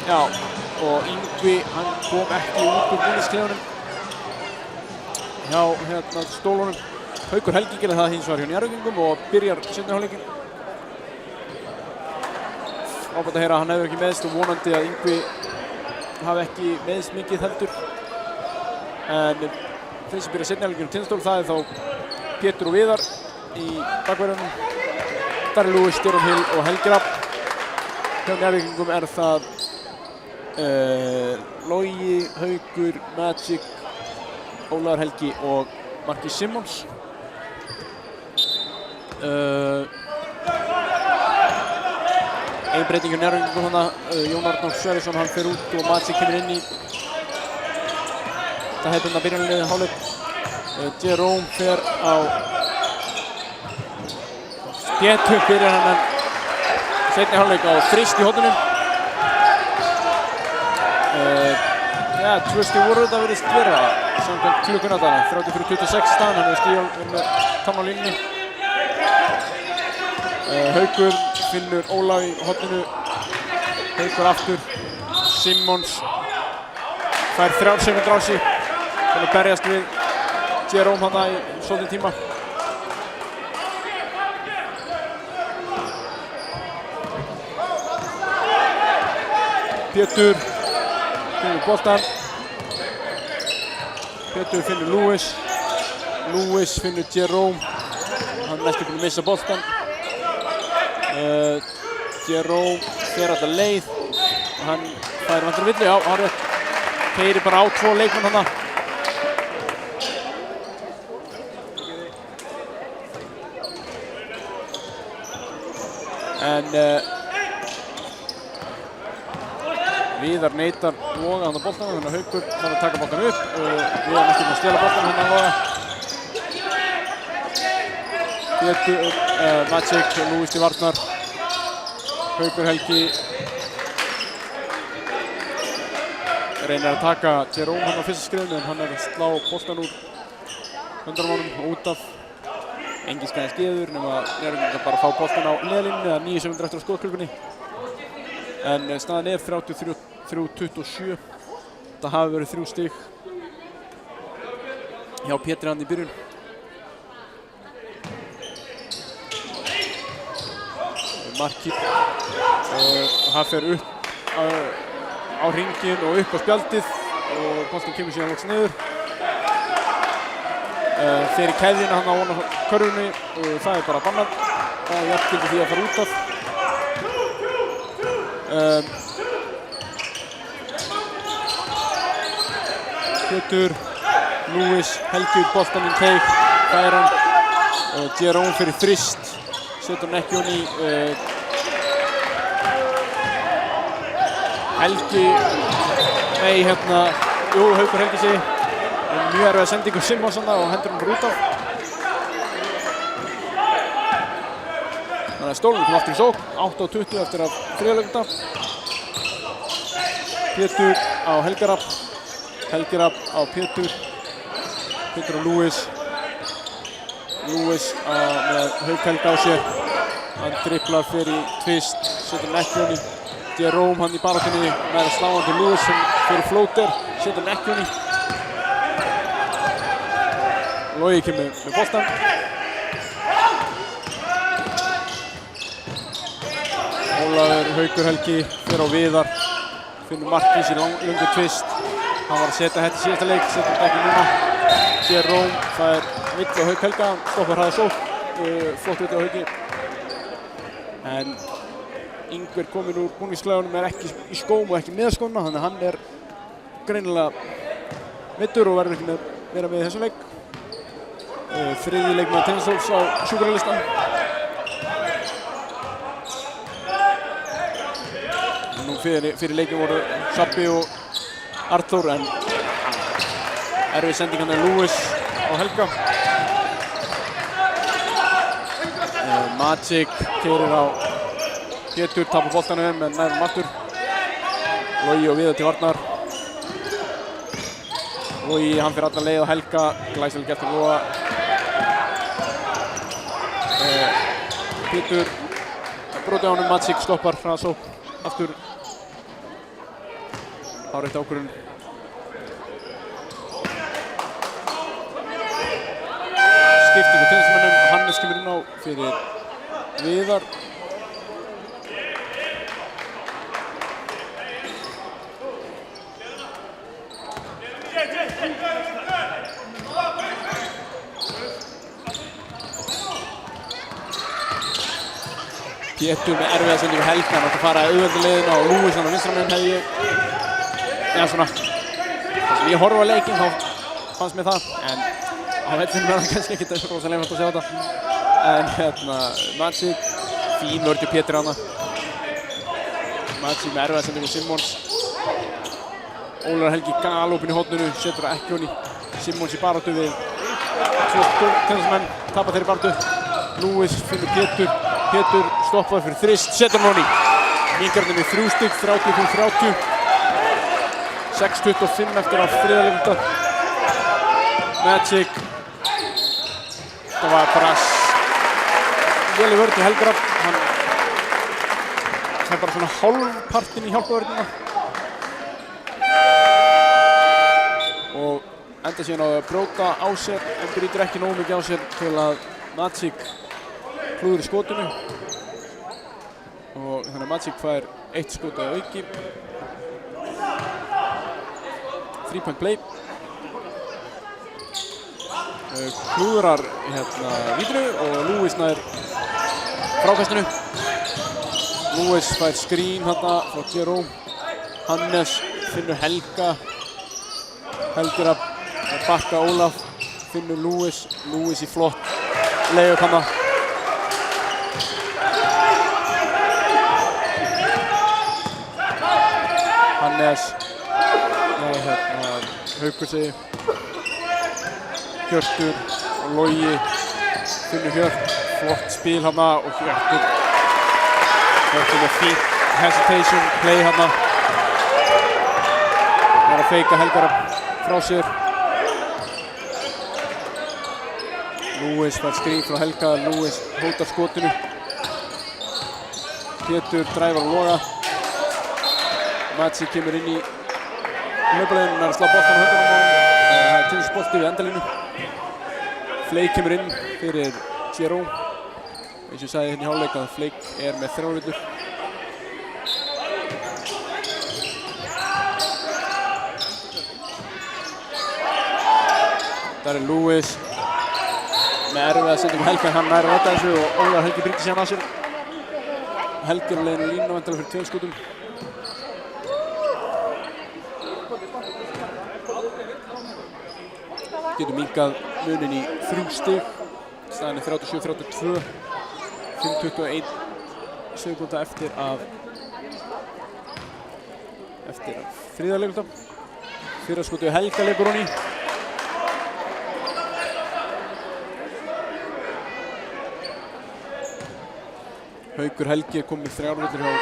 Já, og Yngvi, hann kom ekki út úr búningsklefanum hjá stólunum. Haukur Helgi gerði það hins vegar hjá Njarðvíkingum og byrjar seinni hálfleikinn. Frábært að heyra að hann hefur ekki meiðst og vonandi að Yngvi hafi ekki meiðst mikið heldur. En þeir sem byrja seinni hálfleikinn Tindastól, það er þá Pétur og Viðar í bakverðunum. Darri Lewis, Jerome Hill og Helgi Rafn. Hjá Njarðvíkingum er það Logi, Haukur, Magic, Ólafur Helgi og Marki Simmons. Ein breyting hjá Njarðvíkingum þarna, Jón Arnór Sverrisson, hann fer út og Magic kemur inn í þetta hefðbundna byrjunarliðið hálfleik. Jerome fer á Pétur byrjar hann en seinni hálfleik á þrist í hornunum. Ja, 2 stig voru þetta virðist vera samkvæmt klukkuna þarna, 30-26 staðan, hann hefur stigið með tann á línunni. Haukur finnur Ólaf í horninu, Haukur aftur, Simmons fær 3 sekúndur á sig, þannig að berjast við Jerome þarna í svolítinn tíma. Pétur finnur boltan, Pétur finnur Lewis, Lewis finnur Jerome, hann er næstum búinn að missa boltan. Jerome fer alla leið og hann fær vantar villu, já, hann rétt, keyrir bara á 2 leikmenn þarna. En Viðar neitar Loga hann á boltanum, þannig að Haukur þarf að taka boltan upp. Viðar er ekki með að stela boltanum hann á Loga. Pétur, Magic, Lewis til varnar. Haukur Helgi reynir að taka Jerome hann á fyrsta skrifinu, en hann er að slá boltan úr höndunum honum út af. Engin skæði skeður nema Njarðvíkingar bara fá boltan á hliðarlínunni eða 9 sekúndur eftir á skotklukkunni. En staðan er 33-27. Þetta hafi verið 3 stig hjá Pétri hann í byrjun. Markið, hann fer upp á hringinn og upp á spjaldið og boltinn kemur síðan loks niður. Fer í keðjuna hann á ofan á körfunni og það er bara bannað og jafngildi því að fara út af. Pétur, Lewis, Helgi út boltann í teig, fær hann. Jerome fyrir þrist, setur hann ekki honni í Helgi, nei hérna, jú, Haukur Helgi sig. Mjög erfið sendingu Simonsona og hendur hann út af. Þannig að stólunum kom aftur í sókn, 8:20 eftir að þriðja. Pétur á Helgi Rafn, Helgi Rafn á Pétur, Pétur á Lewis, Lewis með Hauk Helga á sér. Hann dribblar fyrir tvist, setur hann ekki honni. Jerome hann í baráttunni með að slá hann til Lewis sem fyrir flóter, setur hann ekki honni. Logi kemur með boltan. Ólafur Haukur Helgi fer á Viðar, finnur Markís í löngu tvist. Hann var að setja þetta í síðasta leik, setur þetta ekki núna. Jerome fær vill á Hauk Helga, stoppar hraða sókn, flott vill á Hauki. En Yngvi kominn úr búningsklefanum, er ekki í skóm og ekki með skóna, þannig að hann er greinilega meiddur og verður ekki með vera með í þessum leik. Þriðji leikmaður Tindastóls á sjúkralistan. Nú fyrir leikin voru Sabbi og Arthur, en erfið sending hann er Lewis á Helga. Magic keyrir á Pétur, tapar boltanum en nær aftur. Logi og Viðar til varnar. Logi, hann fyrir alla leið á Helga, glæsilega gert að Loga. Pétur brotið á honum, Magic stoppar hraða sókn aftur. Hárrétt ákvörðun. Skiptingu tennismönnum, Hannes kemur inn á fyrir Viðar. Pétur með erfiða sendingu Helga, hann átti að fara auðveldu leiðina og Lúis hann á vinstra megin hefði ég. Já svona, þar sem ég horfa á leikinn þá fannst mér það, en á vellinum var það kannski ekkert rosalega einfalt að sjá þetta. En Magic, fín vörð hjá Pétur hana. Magic með erfiða sendingu Simmons. Ólar Helgi galopinn í horninu, setur það ekki honni. Simmons í baráttu við 2 tennismenn, tapar þeirri baráttu. Lúis finnur Pétur. Pétur stoppaði fyrir þrist, setur hann honni. Mingarnir með 3 stig, 35-30. 6:25 eftir á þriðja leikluta. Magic. Það var bara vel í vörð til Helga Rafn. Hann fær bara svona hálfpartinn í hjálpavörðina. Og enda síðan á að brjóta á sér, en brýtur ekki nógu mikið á sér til að Magic klúður í skotinu. Og þannig að Magic fær 1 skot að auki. 3-point play. Klúðrar vítinu og Lúis nær frákastinu. Lúis fær screen hérna frá Jerome. Hannes finnur Helga. Helgi Rafn að bakka Ólaf. Finnur Lúis. Lúis í flott layup hana. Hannes. Nei, Haukur segi. Hjörtur og Logi finnur Hjört, flott spil hana og Hjörtur með fínt hesitation play hana. Það að feika Helga Rafn frá sér. Lúis fær screen frá Helga, Lúis hótar skotinu. Pétur dræfar og Loga. Magic kemur inn í hlaupaleiðinu, hann er að slá boltan á höndunum á honum. Það er tennisbolti við endalínu. Flake kemur inn fyrir Jerome. Eins og ég sagði hérna í hálfleik að Flake er með 3 villur. Þar er Lúis með erfiða sendingu Helga, hann nær að redda þessu og Ólar Helgi brýtir síðan að sér. Helgi er á leiðinu línu vantilega fyrir 2 skotum. Getur minnkað munin í 3 stig. Staðan er 37-32. 5:21 sekúnda eftir þriðja leikluta. Fyrra skotið Helga leikur honni. Haukur Helgi er komið 3 villur hjá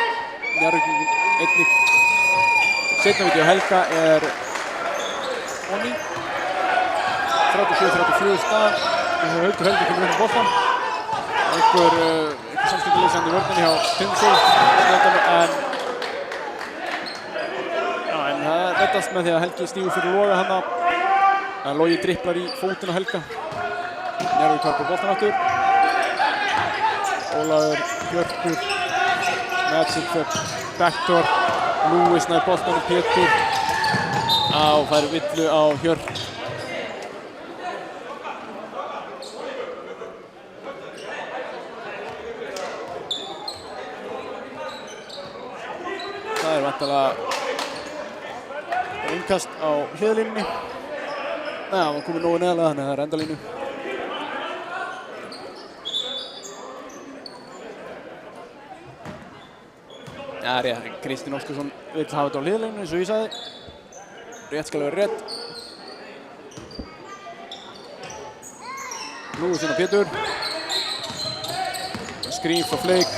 Njarðvíkingum einnig. Seinna víti á Helga er honni. 37-34 staðan. Haukur Helgi kemur upp á boltan. Einhver samskiptileysandi í vörðinni hjá Tindsól. En það reddast með því að Helgi stígur fyrir Loga hana. En Logi dripplar í fótinn á Helga. Njarðvík har på boltan aftur. Ólafur, Hjörtur, Magic fyrir backdoor. Lúis nær boltanum Pétur. Fær villu á Hjört. Það er vantanlega innkast á hliðarlínunni. Það var komið nógu neðarlega þannig að það er endalínu. Já, rétt. Kristinn Óskarsson vill hafa þetta á hliðarlínunni eins og ég sagði. Rétt skal vera rétt. Lúis inn á Pétur. Screen frá Flake.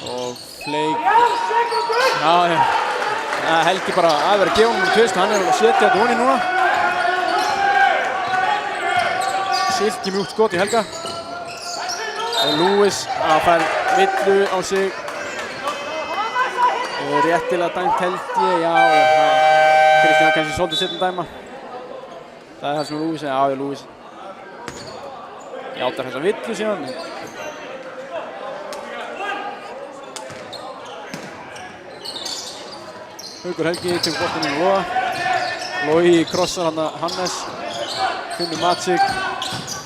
Og Flake. Já, Helgi bara að vera að gefa honum tvist. Hann er alveg að setja þetta honni núna. Silki mjúkt skot í Helga. Og Lúis að fær villu á sig. Réttilega dæmt held ég, já. Kristján kannski svolítið setjum dæma. Það er það sem Lewis segir, já, Lewis játar þessa villu síðan. Haukur Helgi tekur boltinn inn í Loga. Logi krossar hann að Hannes. Finnur Macic.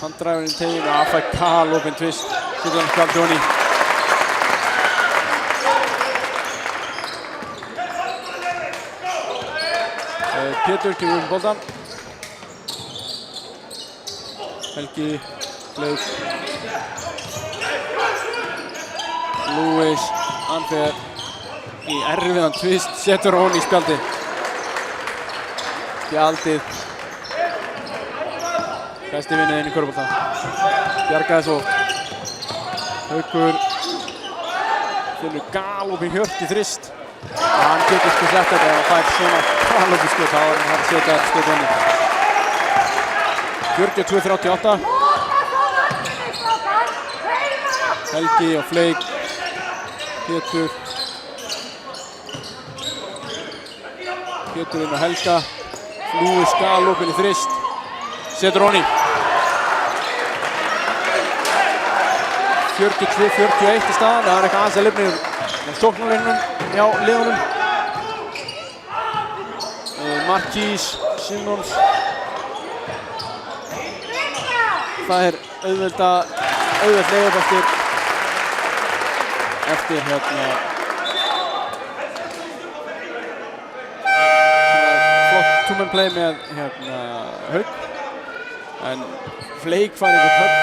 Hann dræfur inn teginn og AFK lopinn tvist. Setur hann skvald Jóni. Pétur kemur boltan. Helgi, Fleik. Lewis, hann fer í erfiðan tvist, setur hon í spjaldið. Spjaldið. Besti vinniðinn í körfubolta. Bjargaði svo. Haukur finnur galopinn Hjört í þrist. Hann getur sko sett þetta og fær svona galopinn skot. Þá er hann að setja skot henni. 42-38. Helgi og Fleik. Pétur. Pétur inn á Helga. Lewis galopinn í þrist. Setur hon í. 42-41 í staðan. Það er eitthvað aðeins að lifna í sóknarlínunum hjá liðunum. Markís, Simons. Það er auðveld leiðup eftir hérna flott two-man play með hérna Hauk. En Fleik fær einhvern högg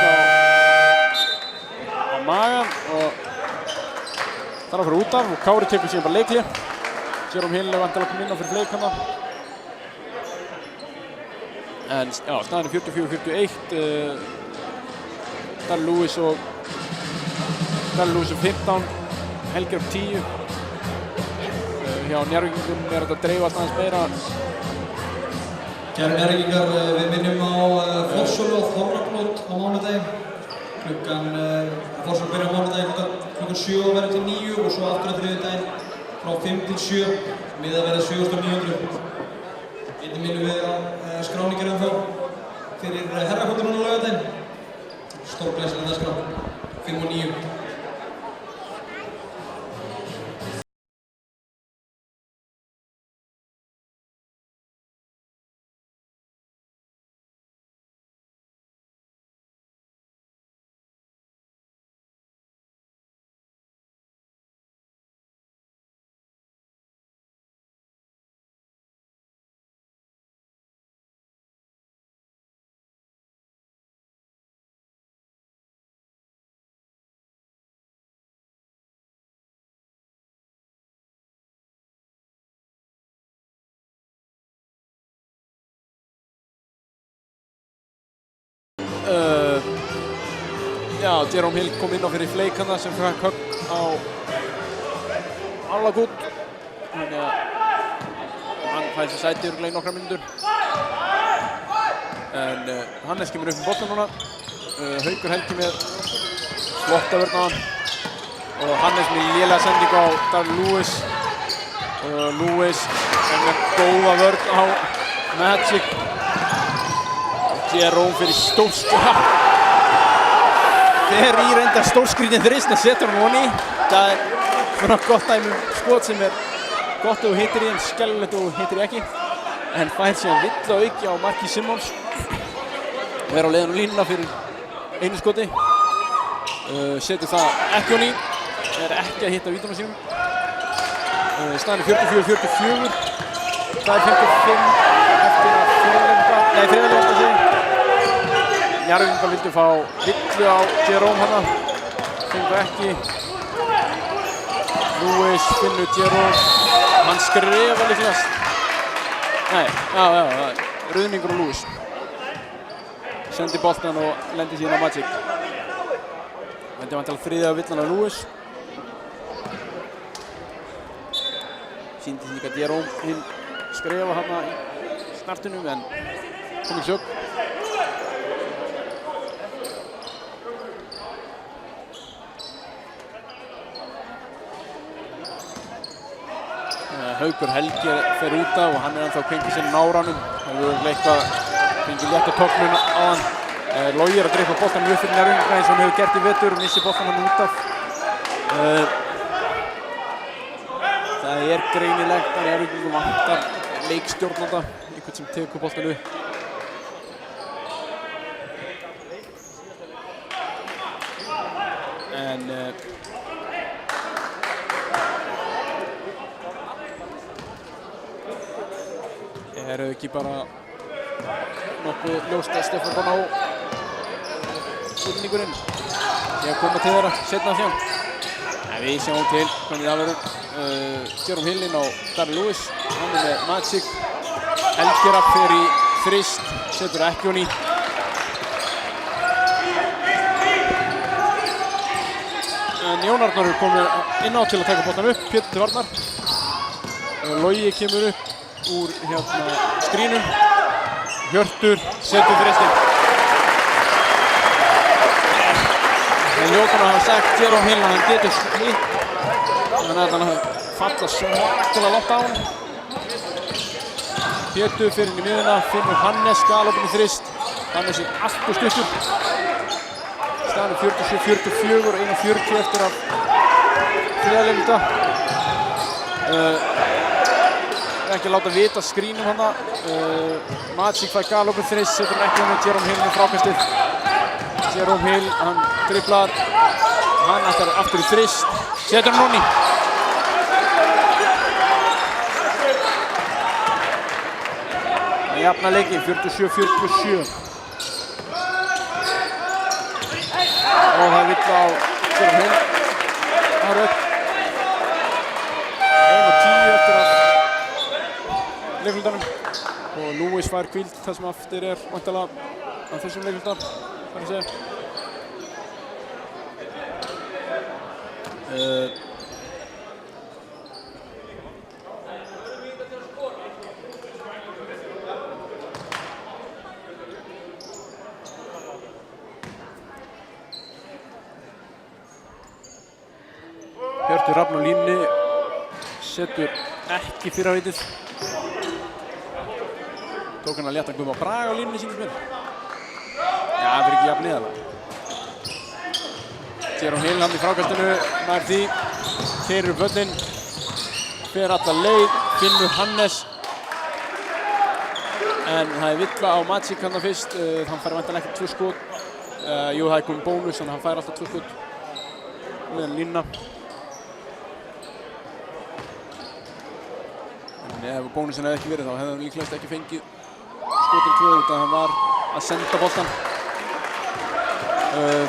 á magan og þarf að fara út af og Kári tekur síðan bara leikli. Jerome Hill er vantilega kominn inn á fyrir Fleik hann. En já, staðan er 44-41. Darri Lewis og 15. Helgi upp 10. Hjá Njarðvíkingum er þetta að dreifa aðeins meira. Kæru Njarðvíkingar, við minnum á Fossvogi og Þorrablót á mánudaginn. Fossvogi byrjar á mánudaginn klukkan 7 og verður til 9 og svo aftur á þriðjudaginn frá 5 til 7. Miðað verður 7.900. Einnig minnum við á skráningar þá fyrir herrakvöldur núna á laugardaginn. Stórglæsileg dagskrá, 5 og 9. Já, Jerome Hill kom inn á fyrir Fleik hann sem fekk högg á Allagút. Þannig að hann fær sér sæti örugglega í nokkrar mínútur. En Hannes kemur upp með boltan núna. Haukur Helgi með flotta vörn á hann. Og Hannes með lélega sendingu á Darri Lewis. Lewis er með góða vörn á Magic. Jerome fyrir stórskritin. Fer í reyndar stórskritin þrist en setur hann honi. Það er svona gott dæmi skot sem er gott ef þú hittir í en skelfilegt ef þú hittir í ekki. En fær síðan vill á auki á marki Simons. Ver á leiðan á línuna fyrir einu skoti. Setur það ekki honi. Er ekki að hitta vítunum sínum. Staðan er 44-44. Það er 55 eftir að þriðarleika sig. Njarðvíkingar vildu fá villu á Jerome hana. Fengu ekki. Lewis finnur Jerome. Hann skrifa líklegast. Nei, já, ruðningur og Lewis. Sendi boltan og lendi síðan á Magic. Þetta er vantilega þriðja villan á Lewis. Sýndi líka Jerome hinn skrifa hana í startunum en kom ekki sög. Haukur Helgi fer út af og hann ennþá kringið sér náranum. Það hefur eitthvað fengið létta tognun á hann. Logi að dreypa boltanum upp fyrir Njarðvíkinga eins og hann hefur gert í vetur og missir boltanum hann út af. Það greinilegt að Njarðvíkingum vantar leikstjórnanda, einhvern sem tekur boltanum upp. En eru ekki bara nokkuð ljóst að Stefán Bonná útlendingurinn sé að koma til þeirra seinna þeim. En við sjáum til hvernig það verður. Jerome Hill inn á Darren Lewis, hann með Magic. Helgi Rapp fer í þrist, setur ekki hon í. En Jón Arnór er komið inn á til að taka boltann upp, Pétur til varnar. Logi kemur upp úr skrínum. Hjörtur setur þristinn. En Ljóton hafa sagt Jerome Hill að hann getur slíkt. Þannig að hann falla svakalega langt á hann. Pétur fyrir inn í miðuna, finnur Hannes galopinn í þrist. Hannes er allt og stuttur. Staðan 47-44 og 1:40 eftir af þriðja leikluta. Ekki að láta vita skrínum hana. Magic fær galopinn þrist, setur hann ekki með Jerome Hill með frákastið. Jerome Hill, hann driblar. Hann ætlar aftur í þrist, setur hann honni. Það jafna leikinn, 47-47. Og það vill á Jerome Hill. Það er upp. 1:10 eftir af leiklutanum. Og Lewis fær hvíld það sem aftur væntanlega á þessum leikluta. Það að segja. Hjörtur Rafn á línunni, setur ekki fyrravitið. Tók hann að létta Guðma Braga á línunni sínum mér. Já, það fyrir ekki jafn neðarlega. Jerome Hill hann í frákastinu, nær því, keyrir upp völlinn, fer alla leið, finnur Hannes. En það er villa á Magic hann fyrst, hann fær væntanlega ekki 2 skot. Jú, það er komið bónus, þannig að hann fær alltaf 2 skot meðan línuna. En ef bónusin hefði ekki verið þá hefði hann líklegast ekki fengið skotin 2 út að hann var að senda boltan.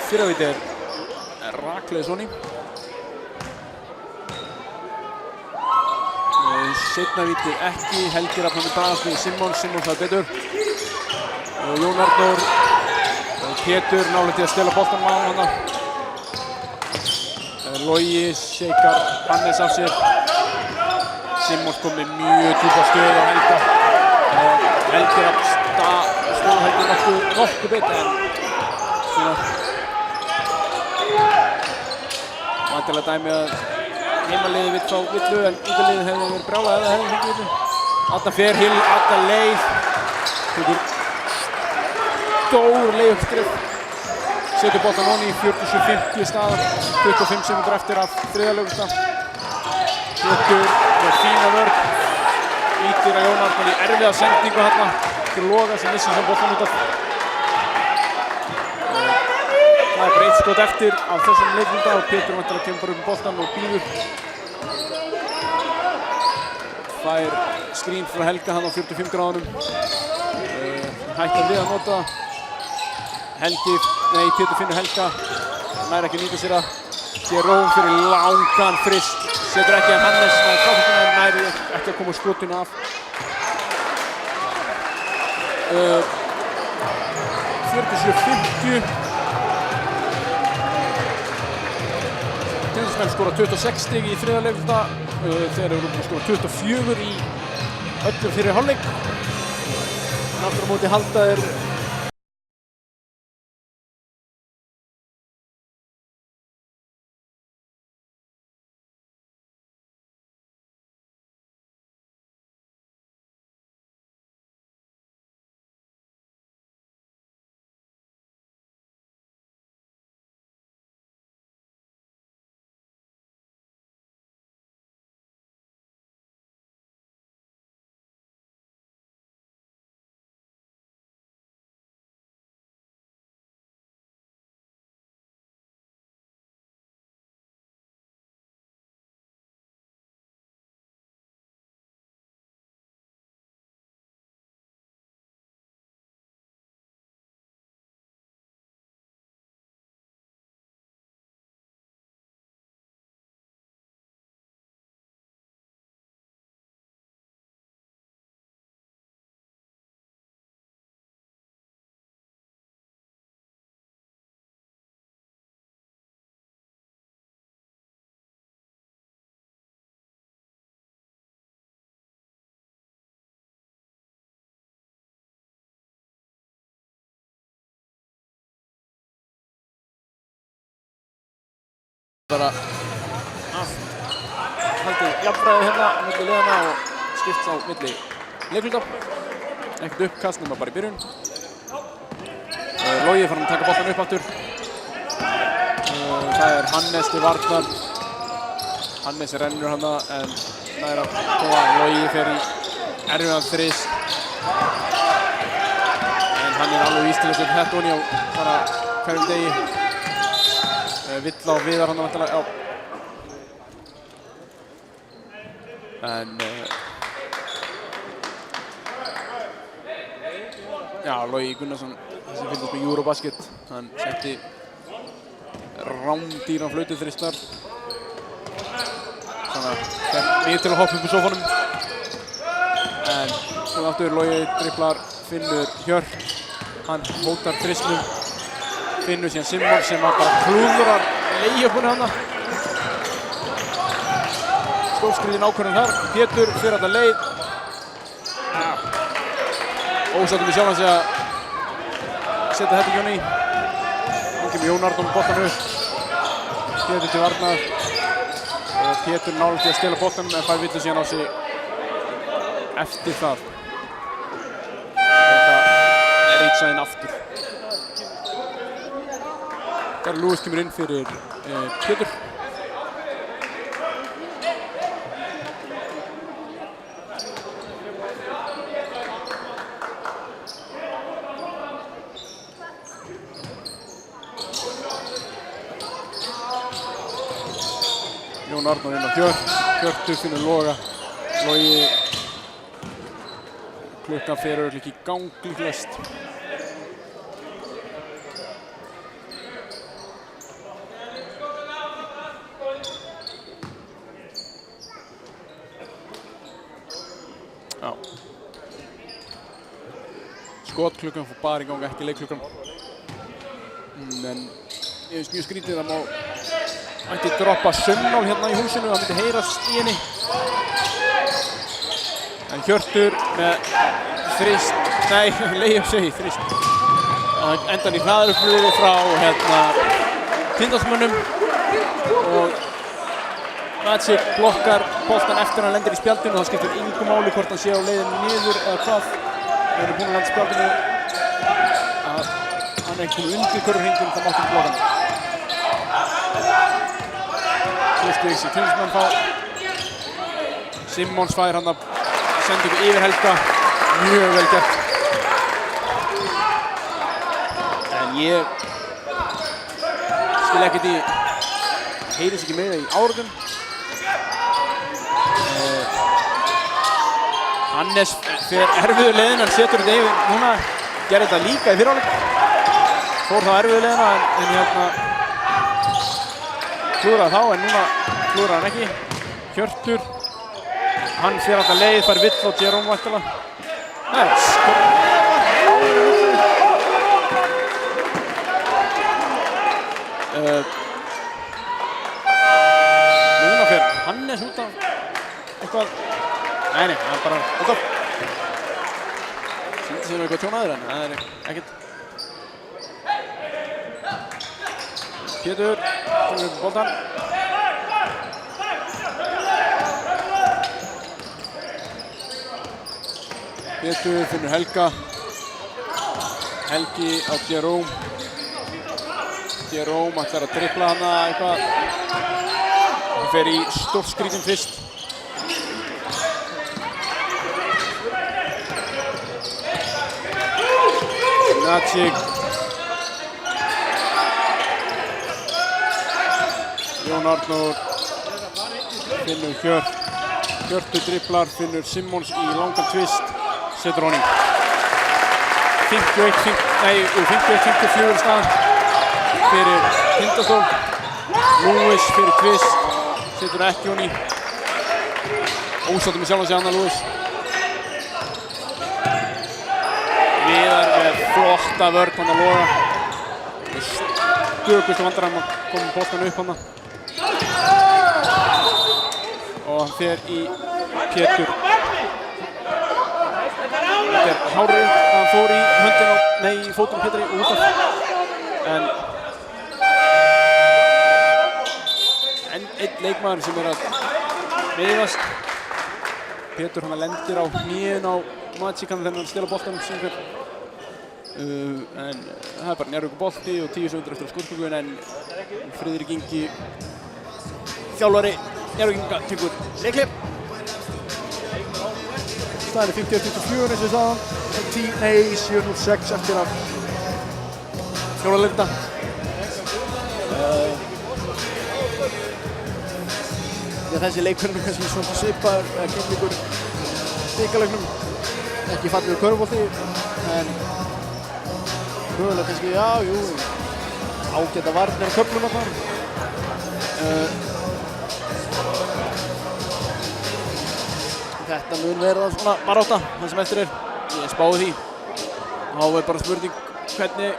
Fyrraviti er raklega svonni. Seinna viti ekki, Helgi Rafn hann í bragast við Simons það betur. Jón Arnór, Pétur nálega til að stela boltanum á hana. Logi seikar Hannes af sér. Simons kom með mjög djúpa stöðu á Helga. Helgi Rafn stóð Helgi nokkuð betur en svona vantilega dæmi að heimaliðið vill fá villu en útaliðið hefði verið brjálað eða hefði fengið villu. Þarna fer Hill alla leið. Tekur stór leið uppskrif. Setur boltan honni í 47-50 staðar. 25 sekúndur eftir af þriðja leikluta. Pétur með fína vörn. Ítir að Jón Arnór í erfiða sendingu þarna. Til Loga sem missir sem boltan út af. Það er eitt skot eftir af þessum leikluta og Pétur væntanlega kemur bara upp um boltan og býður. Fær skrín frá Helga hann á 45 gráðunum. Hættar við að nota. Pétur finnur Helga. Nær ekki nýta sér að. Jerome fyrir langan frist. Setur ekki en Hannes með frákastinu en nær ekki að koma skotinu af. 47-50. Tindastóll skora 26 stig í þriðja leikluta. Þeir eru búin að skora 24 í öllum fyrri hálfleik. Aftur á móti halda þeir bara allt haldið jafnræði hérna milli liðana og skipts á milli leikluta. Ekkert uppkast nema bara í byrjun. Logi farin að taka boltan upp aftur. Það Hannes til varnar. Hannes rennur hana en nær að koma. Logi fer í erfiðan þrist. En hann alveg ístilega til þetta onni á bara hverjum degi. Vill á Viðar hann vantilega, já. En já, Logi Gunnarsson sem fylgist með Eurobasket, hann setti rándýran flautuþrist þar. Þannig að fer niður til að hoppa upp í sófanum. En svo aftur Logi dribblar, finnur Hjört, hann hótar þristnum, finnur síðan Simmons sem bara klúðrar layupinu hana. Stórskriðin ákvörðun þar, Pétur fyrir alla leið. Ósáttur við sjálfan sig að setja þetta ekki á ný. Nú kemur Jón Arnór með boltan upp. Pétur til varnar. Og Pétur nálægt til að stela boltanum en fær villu síðan á sig eftir það. Þetta rýtsa inn aftur. Þar Lewis kemur inn fyrir Pétur. Jón Arnór inn á Hjört. Hjörtur finnur Loga. Logi klukkan fer örugglega ekki í gang líklegast. Já. Skotklukkan fór bara í gang, ekki leikklukkan. En ég finnst mjög skrítið að má ætti droppa Sunnál hérna í húsinu, það myndi heyrast í henni. En Hjörtur með þrist, nei, layup segi, þrist. Endan í hraðarupplöfu frá Tindastmönnum og Magic blokkar boltan eftir hann lendir í spjaldinu og það skiptir engu máli hvort hann sé á leiðinu niður eða hvað. Við erum búin að lenda spjaldinu að hann ekki komið undir körfuhringinn, það mátti blokka hann. Stigs í Tindastmenn fá. Simmons fær hann að senda ykkur yfir Helga. Mjög vel gert. En ég skil ekkert í, heyrðist ekki meira í áraðum. Hannes fer erfiðu leiðina, hann setur þetta yfir núna. Gerði þetta líka í fyrrháleik. Fór þá erfiðu leiðina en klúðraði þá, en núna klúðraði hann ekki. Hjörtur, hann fer alltaf leið, fær vill á Jerome væntanlega. Nei, núna fer Hannes út af eitthvað. Nei, hann bara út af. Sýndi sig eitthvað tjónaður en það ekkert. Pétur, kemur upp boltan. Pétur finnur Helga. Helgi á Jerome. Jerome ætlar að dribbla hana eitthvað. Hann fer í stórskrítin fyrst. Magic. Jón Arnór finnur Hjört. Hjörtur dribblar, finnur Simmons í langan twist. Setur honum. 51-54 staðan fyrir Tindastól. Lewis fyrir twist. Setur ekki honum. Ósáttur með sjálfan sig annað Lewis. Viðar með flotta vörn hann að Loga. Stökustu vandrar hann að koma boltan upp hann. Og hann fer í Pétur. Þetta hárið að hann fór í höndin á, nei, í fótum Pétri út af. En einn leikmaður sem að meiðast. Pétur hann lendir á hnénu á Magic þegar hann stela boltanum sem fer. En það bara Njarðvíkur bolti og 10 sekúndur eftir á skotspyrnu en Friðrik Ingi þjálfari Njarðvíkinga tekur leikhlé. Staðan 50-24 eins og við sagðum. 7-6 eftir að Fjóla leikta. Þessi leikur kannski svona svipaður eða kynningur bikarleiknum. Ekki fallegur körfubolti en mögulega kannski, já, jú, ágæta varnir á köflum þarna. Þetta mun verða svona barátta það sem eftir Ég spáði því. Þá bara spurning hvernig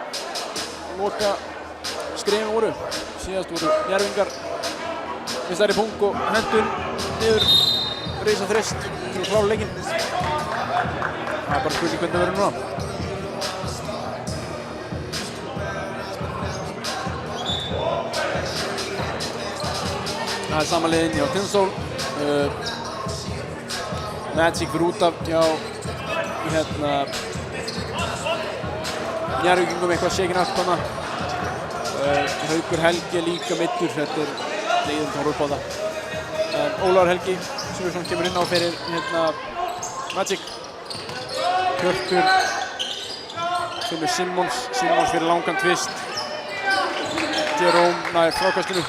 loka skrefin voru. Síðast voru Njarðvíkingar með stærri pung og hendun niður risa þrist til að klára leikinn. Það bara spurning hvernig það verður núna. Það sama liðinn hjá Tindastól. Magic fyrir út af hjá Njarðvíkingum eitthvað shaken up hana. Haukur Helgi líka meiddur. Þetta liðum sem voru upp á það. Ólafur Helgi Sigurðsson kemur inn á fyrir Magic. Hjörtur fyrir Simons fyrir langan tvist. Jerome nær frákastinu.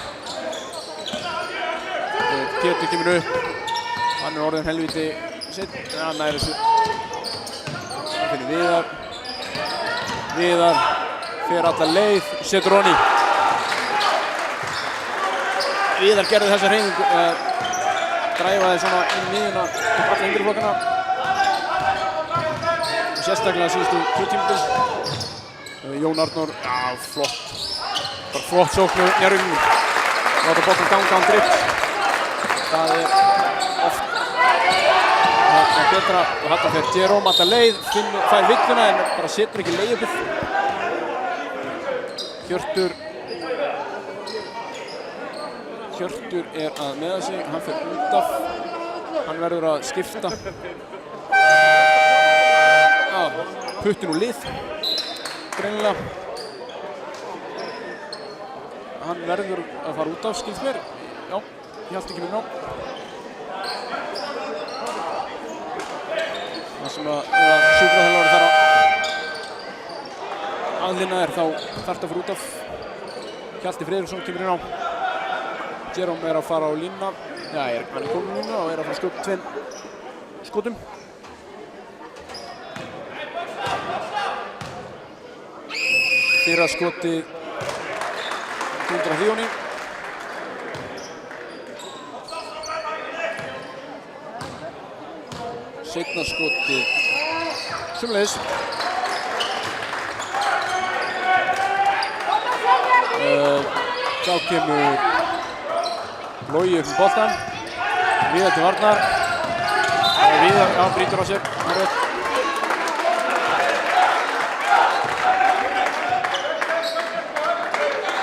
Pétur kemur upp. Hann orðinn helviti sitt. Hann nær þessu. Hann finnir Viðar. Viðar fer alla leið, setur honni. Viðar gerði þessa hreyfingu, dræfaði svona inn miðjuna upp alla yngri-flokkana. Sérstaklega síðustu 2 tímabil. Jón Arnór, já, flott. Bara flott sókn hjá Njarðvíkingum. Láta boltann ganga án drift. Það oft betra og þarna fer Jerome alla leið, fær villuna en bara setur ekki leiðuppið. Hjörtur að meða sig, hann fer út af. Hann verður að skipta. Puttin úr lið, greinilega. Hann verður að fara út af, skilst mér. Já, ég held ekki mér ná. Það sem að sjúkraþjálfari þarf að aðlina þá þarf að fara út af. Hjalti Friðriksson kemur inn á. Jerome að fara á línuna. Já, hann komin á línuna og að fara að skjóta 2 skotum. Fyrra skotið dundrar því honni. Seinna skotið sömuleiðis. Þá kemur Logi upp með boltann. Viðar til varnar. Viðar, já, brýtur á sér.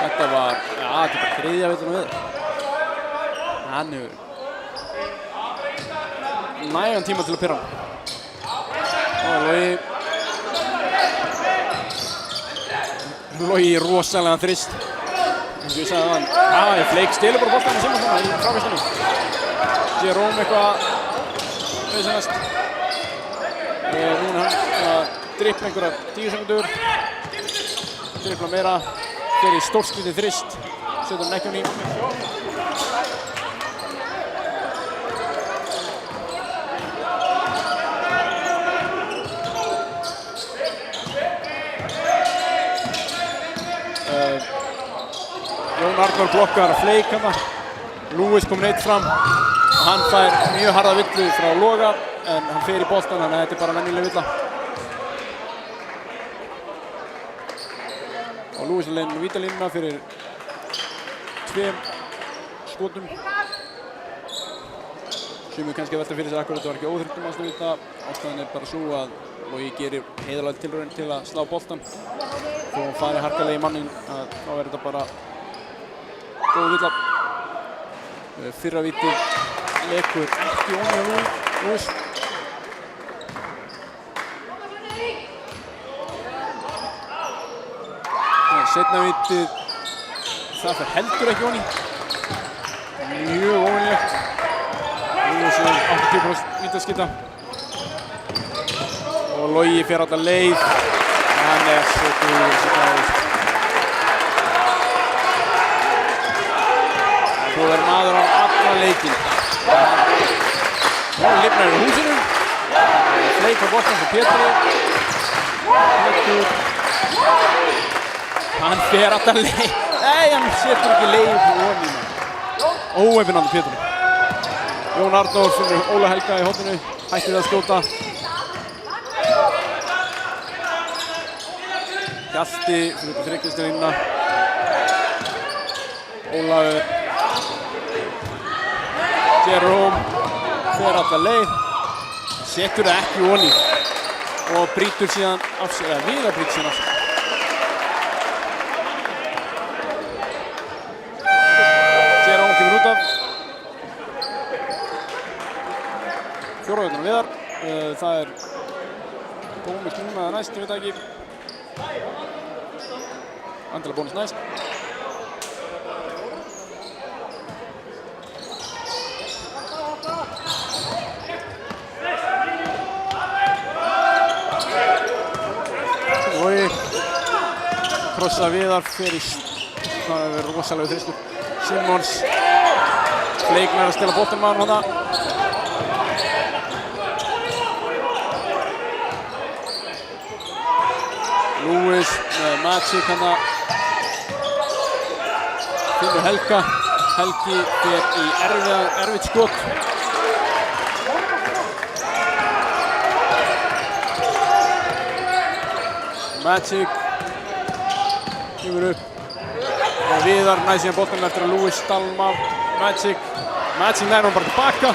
Þetta var, já, þetta er bara 3. villuna við. Hann hefur nægan tíma til að pirra hann. Logi rosalega þrist. Eins og ég sagði þann. Ég fleik stelur bara boltann í Simonsson í frákastinu. Jerome eitthvað auðsennast. Núna hann að drippla einhverja 10 sekundur. Drippla meira. Fer í stórskritið þrist. Setur hann ekki á ný. Jón Arnór blokkar fleik hana. Lewis kom neitt fram og hann fær mjög harða villu frá Loga en hann fer í boltan þannig að þetta er bara venjuleg villa. Og Lewis er leiðin vítalínuna fyrir 2 skotum. Sumir kannski velta fyrir sér akkur þetta var ekki óþurftum að vita. Ástæðan er bara svo að Logi gerir heiðarlega tilraun til að slá boltan. Þó hann fari harkalega í mannin þá er þetta bara góð villa. Fyrra víti leikur ekki ofan í Lewis. Seinna vítið, það fer heldur ekki ofan í. Mjög óvenjulegt. Lewis er 80% vítaskita. Og Logi fer alla leið. Hann er svo góður þessi gæði. Þú er maður á allan leikinn. Nú lifnar í húsinu. Fleik á boltan fyrir Pétri. Pétur. Hann fer allan leið. Nei, hann setur ekki leið upp í ofan í maður. Óheppinn Pétri. Jón Arnór finnur Óla Helga í horninu. Hættir að skjóta. Hjalti fyrir upp á þriggjustinnina. Ólafur. Jerome fer alla leið. Setur það ekki ofan í. Og brýtur síðan af sér, eða Viðar brýtur síðan af sér. Jerome kemur út af. Fjóraðurnar Viðar. Það er bónus núna eða næst, ég veit ekki. Andilega bónus næst. Logi krossa Viðar fyrir, það hefur verið rosalega þristur. Simons Fleiknar að stela boltanum á hann hana. Lewis með Magic hana. Finnur Helga. Helgi fer í erfitt skot. Magic kemur upp. Og Viðar næði síðan boltanum eftir að Lewis stalma Magic. Magic nær hann bara tilbaka.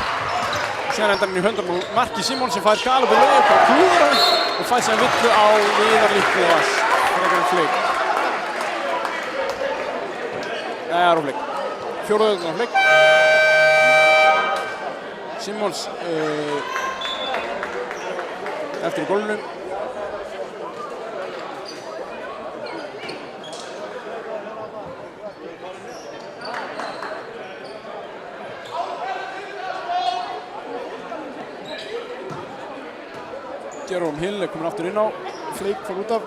Síðan endar hann í höndunum á Marki Simons sem fær galopið lög, bara klúðar hann og fær síðan villu á Viðar líklega frekar en Fleik. Það er á Fleik. Fjóraðurnar á Fleik. Simons eftir í gólfinu. Jerome Hill er komin aftur inn á. Fleik fór út af.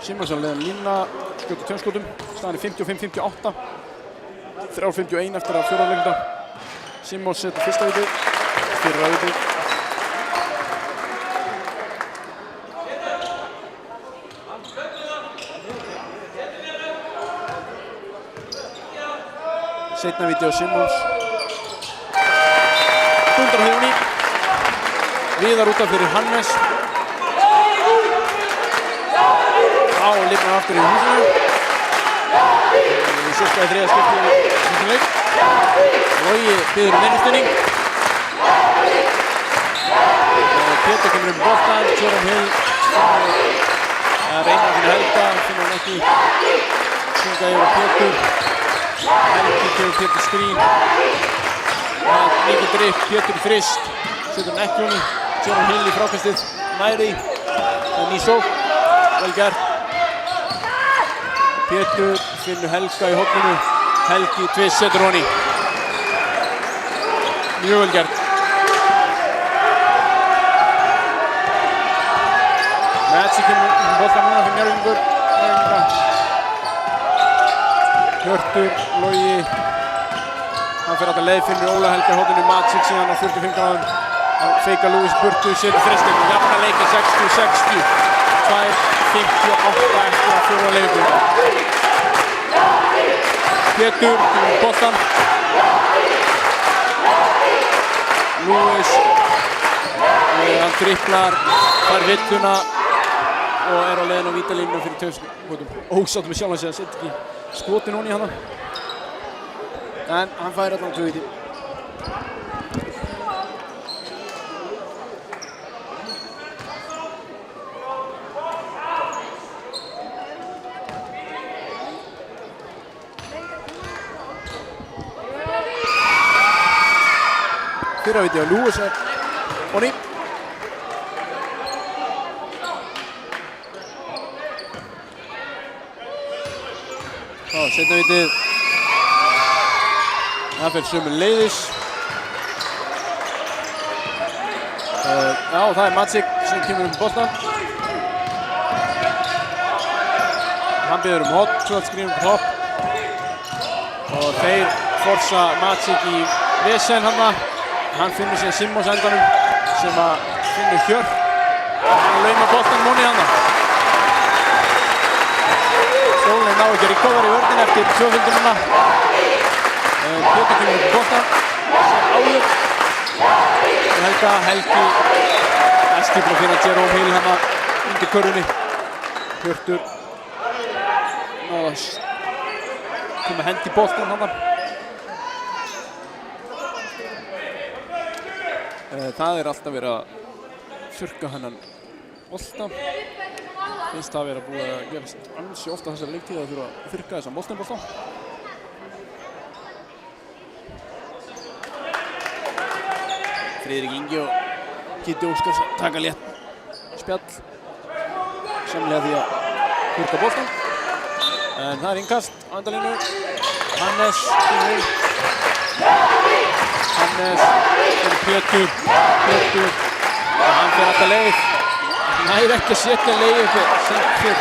Simons er leiðan lína, skjóta tveimskjótum. Staðan er 55-58. 3:51 eftir að fjórða leiknda. Simons setur fyrsta vitið, fyrra vitið. Seinna víti á Simons. Dundar hefur ný. Viðar út af fyrir Hannes. Á, lifnar aftur í húsinu. Sérstæði þriða skipti í þessum leik. Logi biður meinistunning. Pétur kemur upp boltan. Jerome Hill reynar að finna Helga. Finnur hann ekki. Svinga yfir á Pétur. Helgi kemur Pétur skrín. Mikið dripp, Pétur í frist. Setur hann ekki honi. Jerome Hill í frákastið. Næri. Ný sókn. Vel gert. Pétur finnur Helga í horninu. Helgi tvist setur honi. Mjög vel gert. Magic kemur boltan núna fyrir Njörvingur. Hjörtur, Logi. Hann fer alltaf leið, finnur Óla Helga í horninu. Magic síðan á 45 gráðum. Hann feikar Lewis burtu, setur þristinn. Jafna leikinn 60-60. 2:58 eftir að fjórða leikur. Pétur kemur boltan. Lewis. Hann dribblar, fær villuna og er á leiðin á vítalínuna fyrir tveimskjótum. Ósáttur með sjálfan sig að setja ekki skotin honi í hana. En hann fær allan 2 víti. fyrra viti á Lewis Bonny. Seinna vitið. Það fer sömuleiðis. Já, það Maciek sem kemur boltan. Hann biður hot, skottskrifum på topp. Og þeir forsa Maciek í vesen hann finnur sér Simmons endanum sem finnur Hjörr. Hann laumar boltan Moni Stólinn ná ekki að recover í vörðin eftir 2 fundum Pétur kemur upp boltan sem áður. Helgi skipur að finna Jerome Hill undir körfunni. Hjörtur koma hendi boltan Það alltaf verið að þurrka hennan bolta. Finnst það verið að búið að gerast ansi ofta þessari leiktíð að þurfa að þurrka þessa bolta. Friðrik Ingi og Kitty Óskars taka létt spjall samlega því að þurrka boltan. En það innkast á endalínu. Hannes fyrir Pétur og hann fer alla leið. Nær ekki að setja leið upp seint fyrr.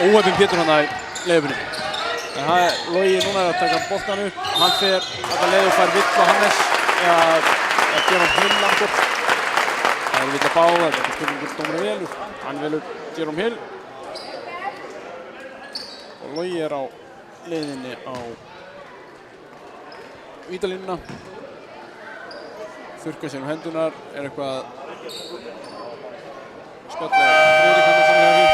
Óheppinn Pétur í leiðupunni. En það Logi núna að taka boltan upp. Hann fer alla leið og fær vill á Hannes eða Jerome Hill langur. Það vill að báða, þetta spurningur dómurinn velur. Hann velur Jerome Hill. Og Logi á leiðinni á vítalínuna. Þurrka sér hendunar, eitthvað spjalla Friðrik samlega því.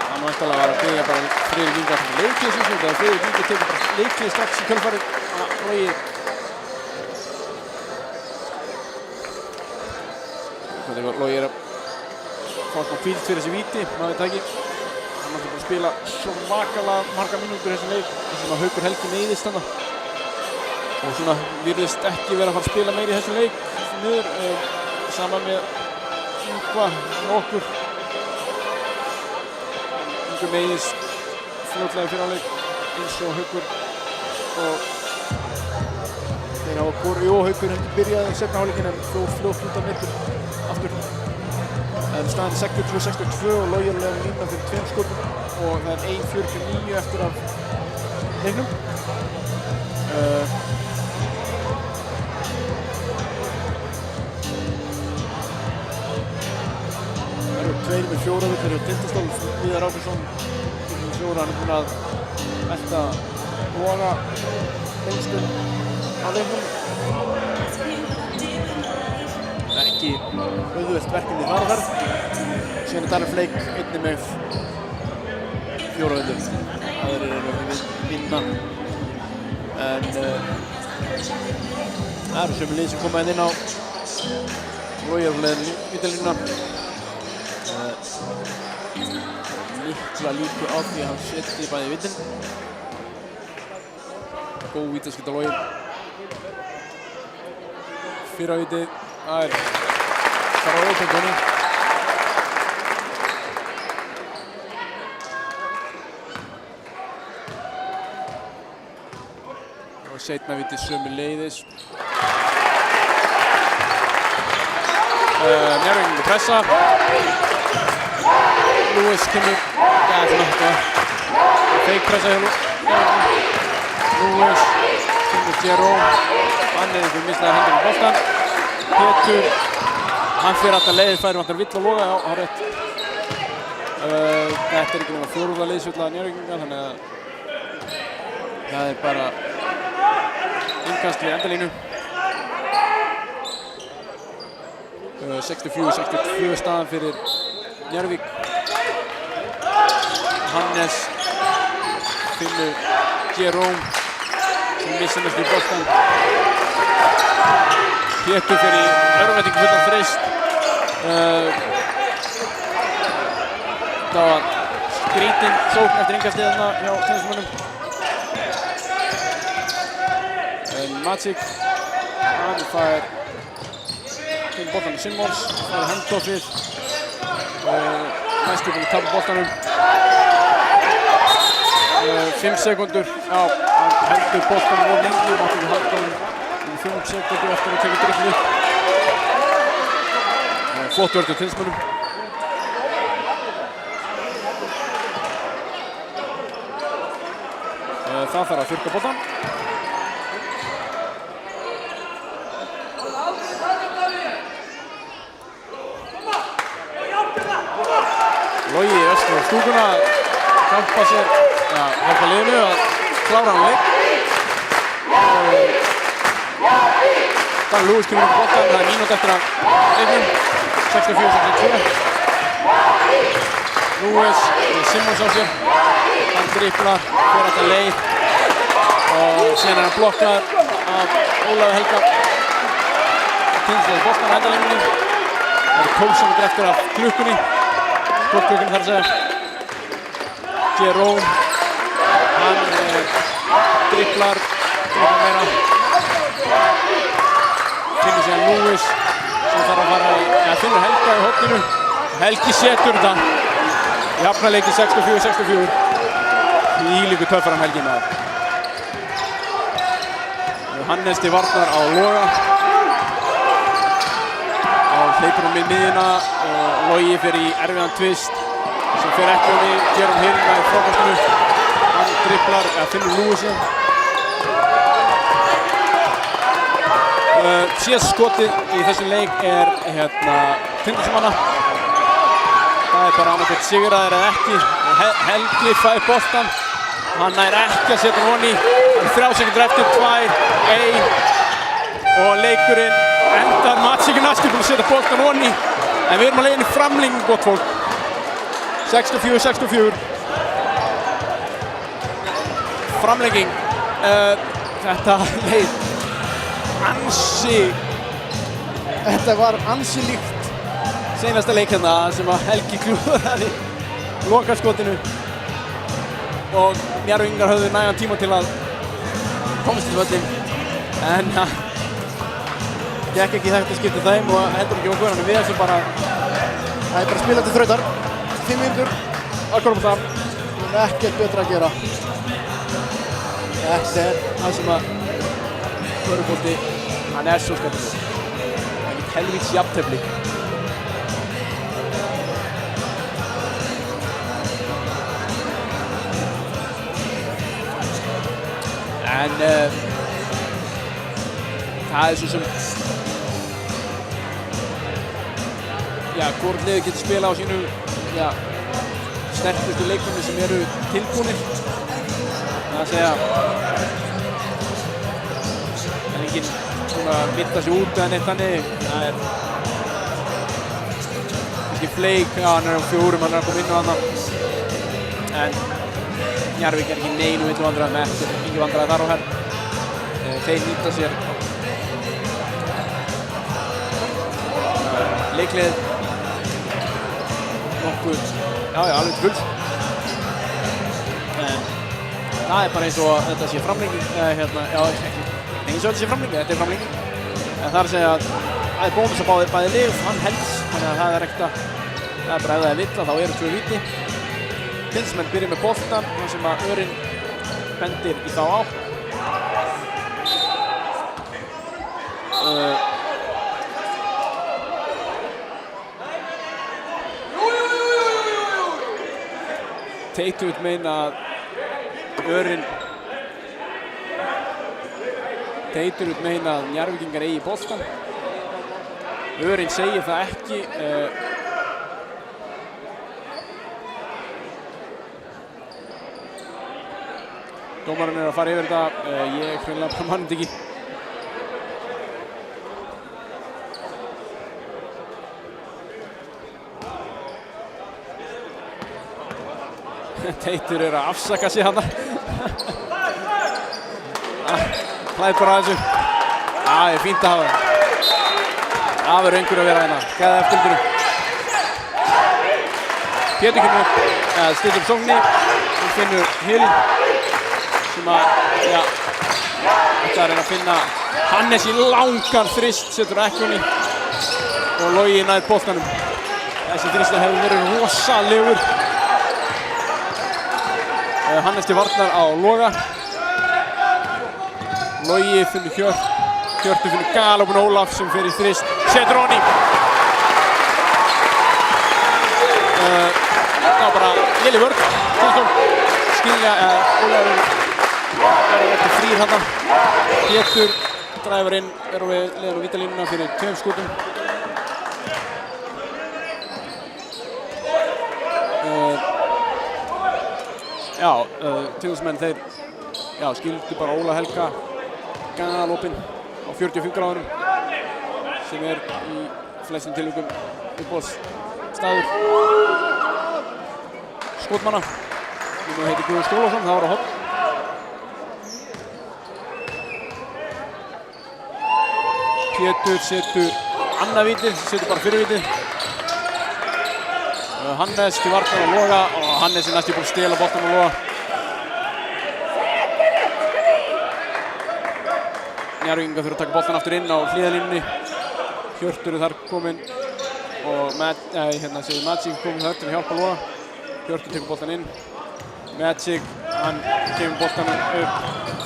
Hann væntanlega var að biðja bara Friðrik Inga að taka leikhlé síðan þegar Friðrik Inga tekur bara leikhlé strax í kjölfarið að Logi. Þannig að Logi að fá smá hvíld fyrir þessi víti, maður veit ekki. Hann ætlar bara að spila svo makalega marga mínútur þessum leik þar sem Haukur Helgi meiðist þarna. Og svona virðist ekki vera að fara að spila meira í þessum leik niður. Saman með Ingva nokkur. Ingur meiðist fljótlega í fyrra leik eins og Haukur. Og þeir hafa Haukur byrjaði seinna hálfleikinn en fór fljótt út af mitt aftur. En staðan 62-62 og Logi línan fyrir 2 skotum og það 1:49 eftir af leiknum. Það eru 2 með 4 villir og Tindastól, Viðar Ábjörnsson með 4, hann búinn að velta Loga lengstum á leiknum. Ekki auðvelt verkefni þar á ferð. Síðan Darren Flake einnig með 4 villir. Aðrir eru að vinna. En það eru sömu lið sem koma inn á Logi á leiðinni vítalínuna. Mikla líku á því að hann setji bæði villin. Góð vítaskipti á Logi. Fyrra vitið. Það fara á ópengunni. Og seinna vitið sömuleiðis. Njárvíkingur pressa. Lewis kemur. Fake pressa hjá Lewis. Kemur Jerome. Hann fyrir mislaði hendur í boltan. Pétur, hann fyrir alltaf leiðið, færi vantar vill og Loga, já, hann rétt. Þetta ekki nema 4. leiðsvilla Njárvíkinga, þannig að það bara innkast við endalínu. 64-62 staðan fyrir Njarðvík. Hannes finnur Jerome sem missir mest í boltan. Pétur fyrir örvæntingu fullan þreist. Þetta var skrítin sókn eftir innkastið hjá tennismönnum. Magic, hann fær til boltanum Simmons, það er handoffið. Næstu búinn að tapa boltanum. 5 sekúndur, já, hann heldur boltanum of lengi, mátti ekki halda honum í 5 sekúndur eftir að taka dribblu. Flott vörð hjá tennismönnum. Það þarf að þurrka boltan. Logi öskur á stúkuna að hjálpa sér, hjálpa liðinu að klára hann leik. Dan Lewis kemur upp boltan, það er mínúta eftir að leiknum, 64-62. Lewis með Simmons á sér, hann dribblar, fer þetta leið og síðan er hann blokkaður af Ólafi Helga. Tinslaði boltan á endalínunni, það eru 12 sekúndur eftir af klukkunni. Klukkunni þarf að segja. Jerome, hann dribblar meira. Finnur síðan Lewis sem þarf að fara í, finnur Helga í horninu. Helgi setur þetta. Jafnar leikinn 64-64. Þvílíkur töffar hann Helgi með. Hannes til varnar á Loga. Hleypur hann með miðjuna og Logi fer í erfiðan tvist sem fer ekki á Jerome Hill með frákastinu. Hann dribblar, finnur Lewis. Síðast skotið í þessum leik er Tindastóls-manna. Það er bara annað hvort sigraðir eða ekki. Helgi fær boltan. Hann nær ekki að setja hann honni. Það er 3 sekúndur eftir, 2, 1 og leikurinn endar. Magic er næstur búinn að setja boltan honni. En við erum að leiðin í framlengingu, gott fólk. 64-64. Framlenging. Þetta leið Þetta var ansi líkt seinasta leik hérna sem að Helgi klúðraði lokaskotinu og Njarðvíkingar höfðu nægan tíma til að komast til völlinn en gekk ekki þetta skipti þeim og heldur ekki okkur en við þessum bara það er bara spilandi þrautar 5 mínútur að koma það og ekkert betra að gera þetta er það sem að körfubolti hann er svo skemmtilegur ekkert helvíts jafntefli en það er svo sem hvort liðið getur spila á sínu sterkustu leikmönnum sem eru tilbúnir það að segja en enginn svona vita sig út eða neitt þannig það er kannski Flake, hann er á 4, hann er að koma inn á hana en Njarðvík er ekki neinu villu vandræði með eftir yngi vandræði þar og hér þeir nýta sér leiklið nokkuð alveg til fulls en það er bara eins og þetta sé framlenging eins og þetta sé framlenging, þetta er framlenging en það er að segja að það er bónus að bæði lið, hann helst þannig að það er ekkert að það er bara ef það er villa þá eru 2 víti Tindastóls byrja með boltan þar sem að Örinn bendir í þá átt Teitur vill meina að Örinn Teitur vill meina að Njarðvíkingar eigi boltan Örinn segir það ekki Dómarinn er að fara yfir þetta ég hreinlega bara mann ekki Teitur er að afsaka sig hana hlæðir bara að þessu það er fínt að hafa það verður einhver að vera hérna gæða eftir Pétur kemur upp, stilla upp sókninni. Hún finnur Hill sem að, já, þetta er að reyna að finna Hannes í langan þrist, setur ekki honni og Logi nær boltanum. Þessi þrist hefur verið rosalegur. Hannes til varnar á Loga. Logi finnur Hjörtur finnur Galopin Ólaf sem fer í þrist, setur honni. Það var bara léleg vörn. Skilja Ólafur verður eftir þrír þarna. Pétur dræfur inn, er við leiðan á vítalínuna fyrir 2 skotum. Tjóðsmenn þeir skildu bara Óla Helga galopinn á 45 gráðunum sem er í flestum tilvikum uppáhaldsstaður skotmanna. Núna heitir Guðjón Skúlason, það var á horn. Pétur setur annað vítið, setur bara fyrir vítið. Hannes til varnar á Loga og Hannes er næstu búinn að stela boltann á Loga. Njarðvíkingar þurfa að taka boltann aftur inn á hliðarlínunni. Hjörtur er þar kominn og Magic kominn þar til að hjálpa Loga. Hjörtur tekur boltann inn. Magic, hann kemur boltann upp,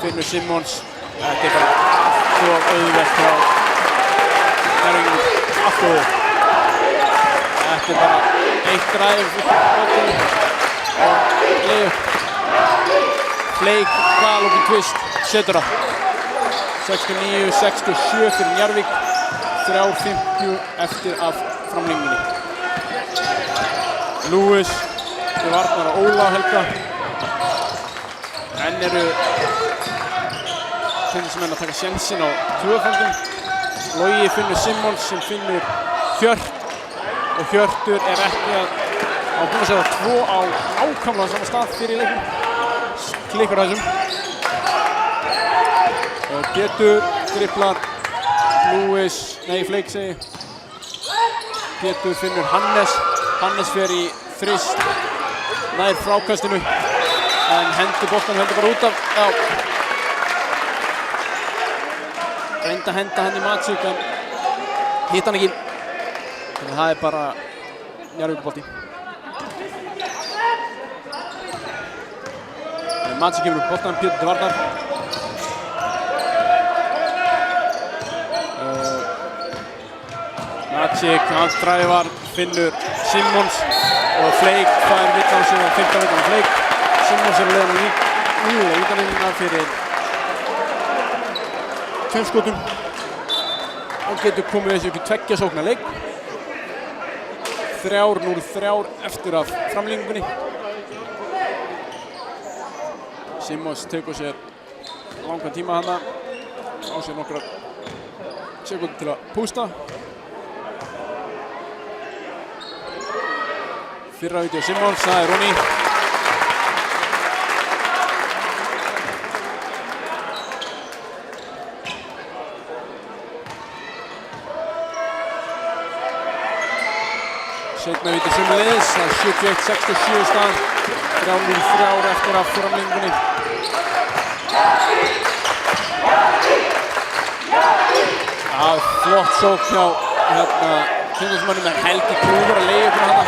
finnur Simmons. Þetta er bara svo auðvelt frá Njarðvíkingar. Allt og þetta er bara eitt dræf upp á boltanum og leiður. Fleik, Galopin twist, setur það. 69-67 fyrir Njarðvík, 3:50 eftir af framlínunni. Lewis til varnar á Óla Helga. Enn eru tennismenn að taka sénsinn á tvöfaldum. Logi finnur Simmons sem finnur Hjört og Hjörtur er ekki að búin að setja 2 á nákvæmlega sama stað fyrir leiknum. Klikkar þessum. Pétur dribblar, Fleik segi. Pétur finnur Hannes. Hannes fer í þrist, nær frákastinu en hendur boltanum heldur bara út af. Já. Reyndi að henda hann í Magic en hitt hann ekki. Þannig að það er bara Njarðvíkurbolti. Magic kemur upp boltanum, Pétur til varnar. Magic, hans dræfar, finnur Simmons og Fleik fær vill á sig á 15 metra með Fleik. Simmons er að leiða nýlega vítalínuna fyrir 2 skotum og getur komið þessu upp í 2 sókna leik. 3:03 eftir af framlengingunni. Simmons tekur sér langan tíma þarna, á sér nokkrar sekúndur til að pústa. Fyrra víti á Simmons, það er Ronny. Seinna víti sömuleiðis, það er 71-67 staðan. 3:03 eftir af framlengingunni. Flott sókn hjá tennismönnum en Helgi Krúður að leiða upp með hana.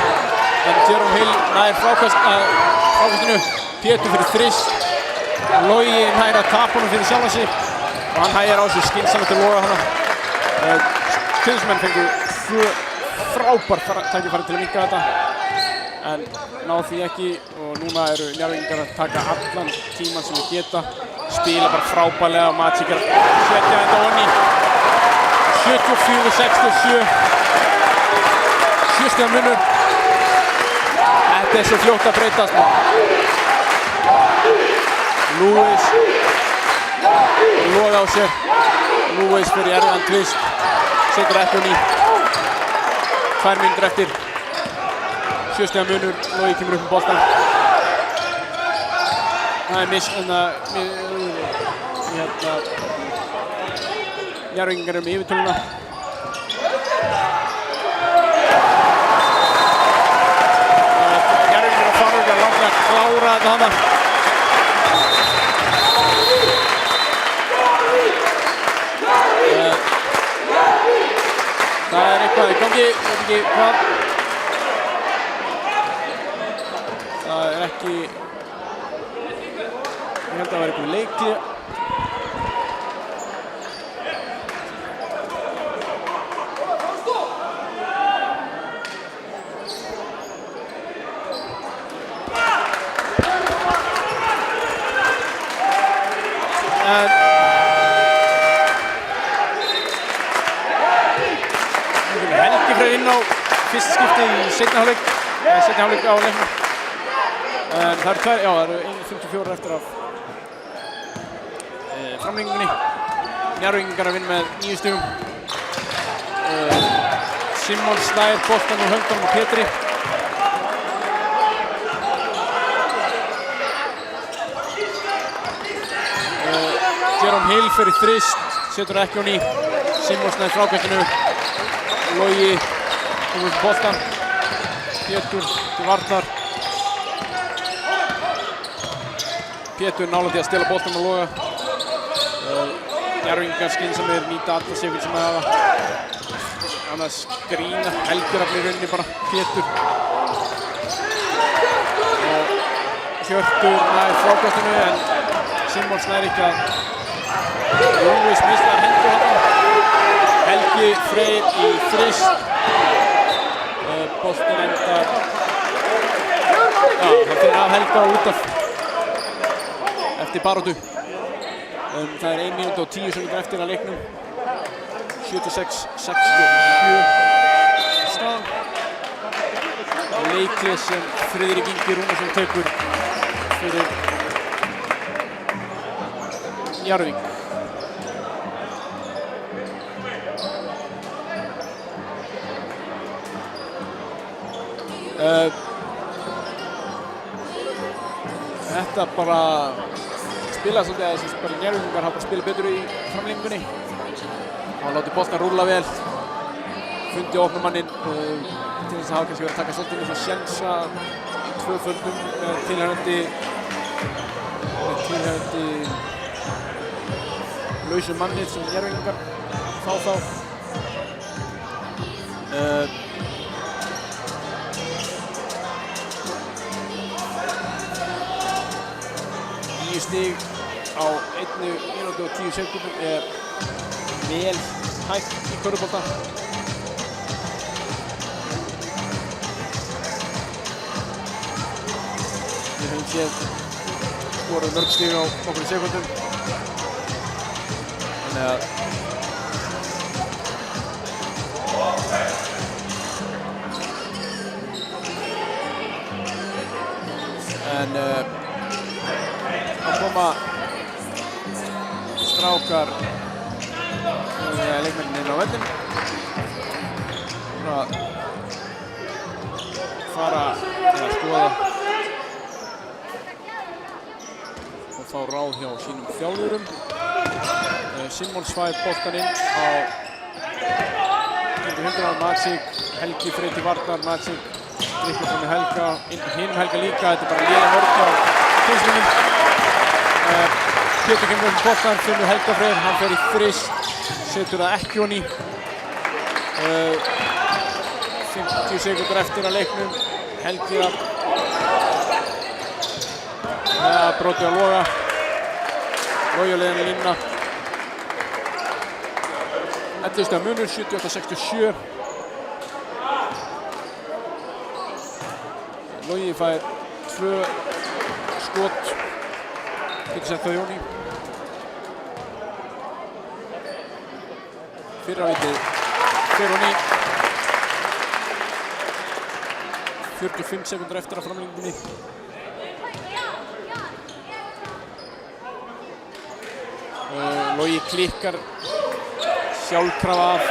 En Jerome Hill nær frákastinu. Pétur fyrir þrist. Logi nær að tapa honum fyrir sjálfa sig og hann hægir á sig skynsamlega til Loga hana. Tennismenn fengu 2 frábær tækifæri til að minnka þetta en náðu því ekki og núna eru Njarðvíkingar að taka allan tíman sem þeir geta. Spila bara frábærlega og Magic er að setja þetta onni. 74-67. 7 stiga munur. Þetta er svo fljótt að breytast. Lewis Loga á sér. Lewis fyrir erfiðan twist. Setur ekki onni. 2 mínútur eftir. 7 stiga munur. Logi kemur upp með boltan. Það er Njarðvíkingar með yfirtöluna. klára þetta hana. Það eitthvað í gangi, ég veit ekki hvað. Það ekki, ég held að það eitthvað leikli. Helgi Freyr inn á fyrsta skipti í seinni hálfleik á leiknum. En það eru 1:54 eftir af framlengingunni. Njarðvíkingar að vinna með 9 stigum. Simon slær boltann úr höndunum á Pétri. Jerome Hill fer í þrist, setur ekki á ný. Simon snæði frákastinu. Logi komur upp boltan. Pétur til varnar. Pétur nálægt í að stela boltan á Loga. Njarðvíkingar skynsamir nýta alla sekúndur sem það hafa. Annars grína Helgjurafni í rauninni bara Pétur. Og Hjörtur nær frákastinu en Simons nær ekki að Lúis mislar hendur hann. Helgi Freyr í þrist. Boltinn endar. Já, það fyrir af Helga út af eftir baráttu. Það er 1 mínúta og 10 sekúndur eftir að leiknum. 76-67 staðan. Leiklið sem Friðrik Ingi Rúnarsson tekur fyrir Njarðvík. Þetta bara spilaði svolítið að þessi bara Njarðvíkingar hafa bara spilað betur í framlengingunni. Hann láti boltan rúlla vel, fundi opnumanninn til þess að hafa kannski verið að taka svolítið með sjensa í tvöföldum með tilhærandi lausum mannið sem Njarðvíkingar fá þá. 9 stig á 1 mínútu og 10 sekúndum er vel hægt í körfubolta. Við höfum séð skorað mörg stig á nokkrum sekúndum. Þannig að að koma strákar leikmennin inn á völlinn og að fara til að skoða og fá ráð hjá sínum þjálfurum. Simons fær boltann inn á 100 Matsík, Helgi Freyr til varnar, Matsík drykkur fram í Helga, hinum Helga líka. Þetta er bara léleg vörn hjá Teinsvinum. Pétur kemur upp boltan, finnur Helga Freyr, hann fer í þrist, setur það ekki á ný. 50 sekúndur eftir að leiknum. Helgi að broti á Loga. Logi á leiðinni línuna. 11 stiga munur, 78-67. Logi fær 2 skot. Getur sett á Jóni. Fyrra vitið fer á ný. 45 sekúndur eftir að framlengingunni. Logi klikkar sjálfkrafa af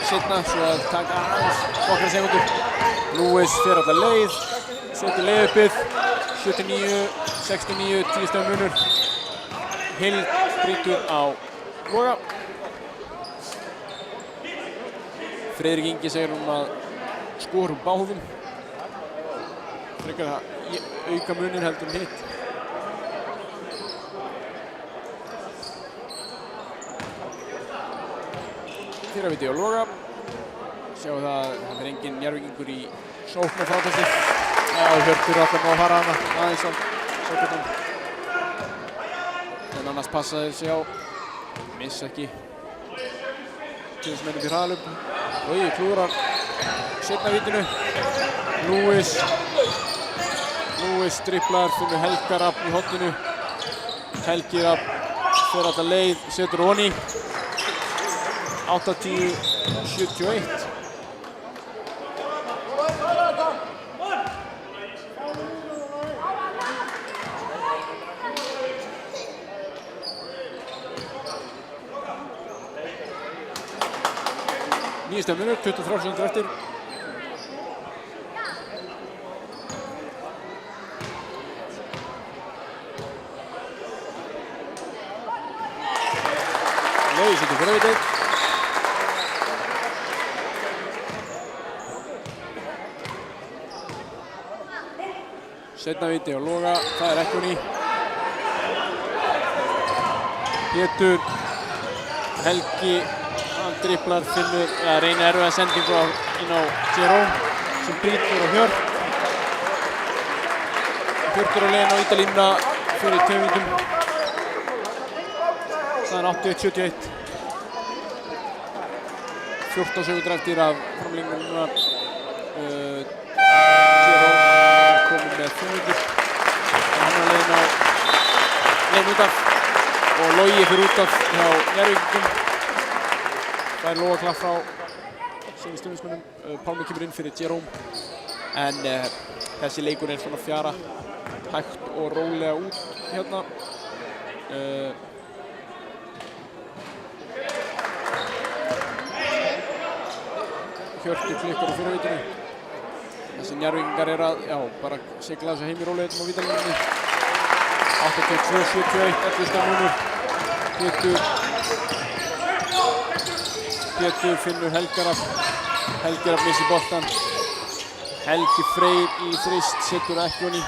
seinna svo að taka aðeins nokkrar sekúndur. Lewis fer alla leið, setur leiðuppið, 79-69, 10 stiga munur. Hill brýtur á Loga. Friðrik Ingi segir að skora úr báðum. Frekar það auka munir heldur en hitt. Fyrra viti á Loga. Sjáum það að það engin Njarðvíkingur í sókn og frákasti. Já, Hjörtur alltaf má fara hana aðeins á sóknum. En annars passa þeir sig á. Missa ekki. Tjóðismennum í hraðalöp. Logi klúðrar seinna vitinu. Lewis dribblar, finnur Helga Rafn í horninu. Helgi Rafn fer alla leið, setur honi. 80-71. Nýjasta minut, 23 sekúndur eftir. Logi setur fyrra vitið. Seinna viti á Loga, það er Ekkjoni. Pétur, Helgi, hann dribblar, finnur, reynir erfiða sendingu inn á Jerome sem brýtur á Hjört. Hjörtur á leiðin á vítalínuna fyrir tveimvítum. Það er 81-71. 14 sekúndur eftir af framlengingunum. Jerome er kominn með 5 vítur. Hann er leiðin út af og Logi fyrir út af hjá Njarðvíkingum. Það er Loga klapp frá síðan stuðningsmönnum. Pálmi kemur inn fyrir Jerome. En þessi leikur er svona fjara hægt og rólega út hérna. Hjörtur klikkar á fyrra vitinu. Þessi Njarðvíkingar er að, bara sigla þessu heim í rólegheitum á vítalínunni. 82-71, 11 stig númer. Pétur finnur Helga Rafn. Helgi Rafn missir boltan. Helgi Freyr í þrist, setur Ekkjoni.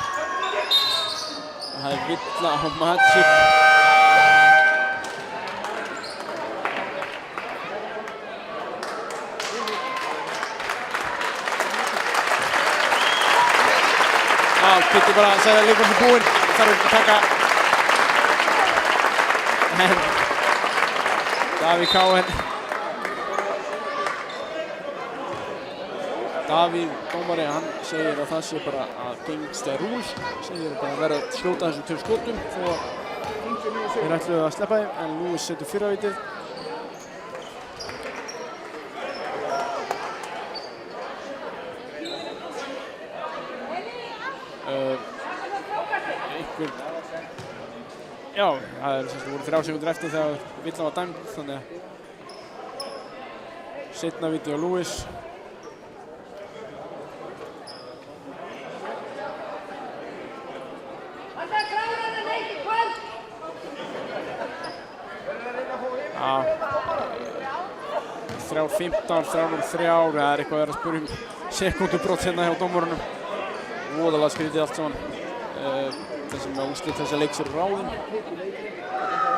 Það er villa á Magic. Pétur bara sagði að leikurinn er búinn, þarf ekki að taka. En Davíð Káen. Davíð dómari, hann segir að það sé bara að gengst the rules. Segir bara að verða að skjóta þessum 2 skotum þó að þeir ætluðu að sleppa þeim. En Lewis setur fyrra vitið. Já, það voru 3 sekúndur eftir þegar villan var dæmd, þannig að seinna viti á Lewis. Já, 3:15, 3:03, það er eitthvað að vera að spyrja sekúndubrot hérna hjá dómurunum. Voðalega skrítið allt saman. Þessum að úrslit þessa leiks eru ráðin.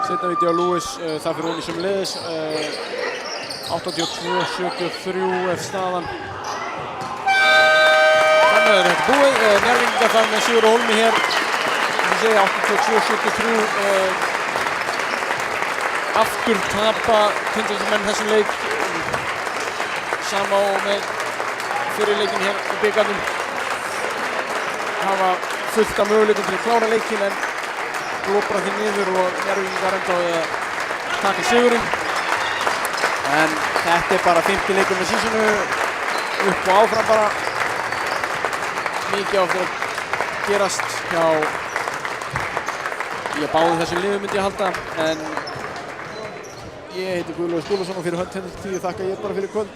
Seinna viti á Lewis, það fyrir honi sömuleiðis. 82-73 er staðan. Þannig er þetta búið. Njarðvíkingar þar með sigur á hólmi hér. Ég segi 82-73. Aftur tapa Tindastólsmenn þessum leik. Sama og með fyrir leikinn hér í bikarnum. Hafa fullt af möguleikum til að klára leikinn en glópra því niður og Njarðvíkingar enda á að taka sigurinn. En þetta er bara 50 leikur með sísonu, upp og áfram bara. Mikið áttur að gerast hjá báðum þessum liðum myndi ég halda. En ég heiti Guðlaugur Skúlason og fyrir hönd henni 10 þakka ég bara fyrir kvöld.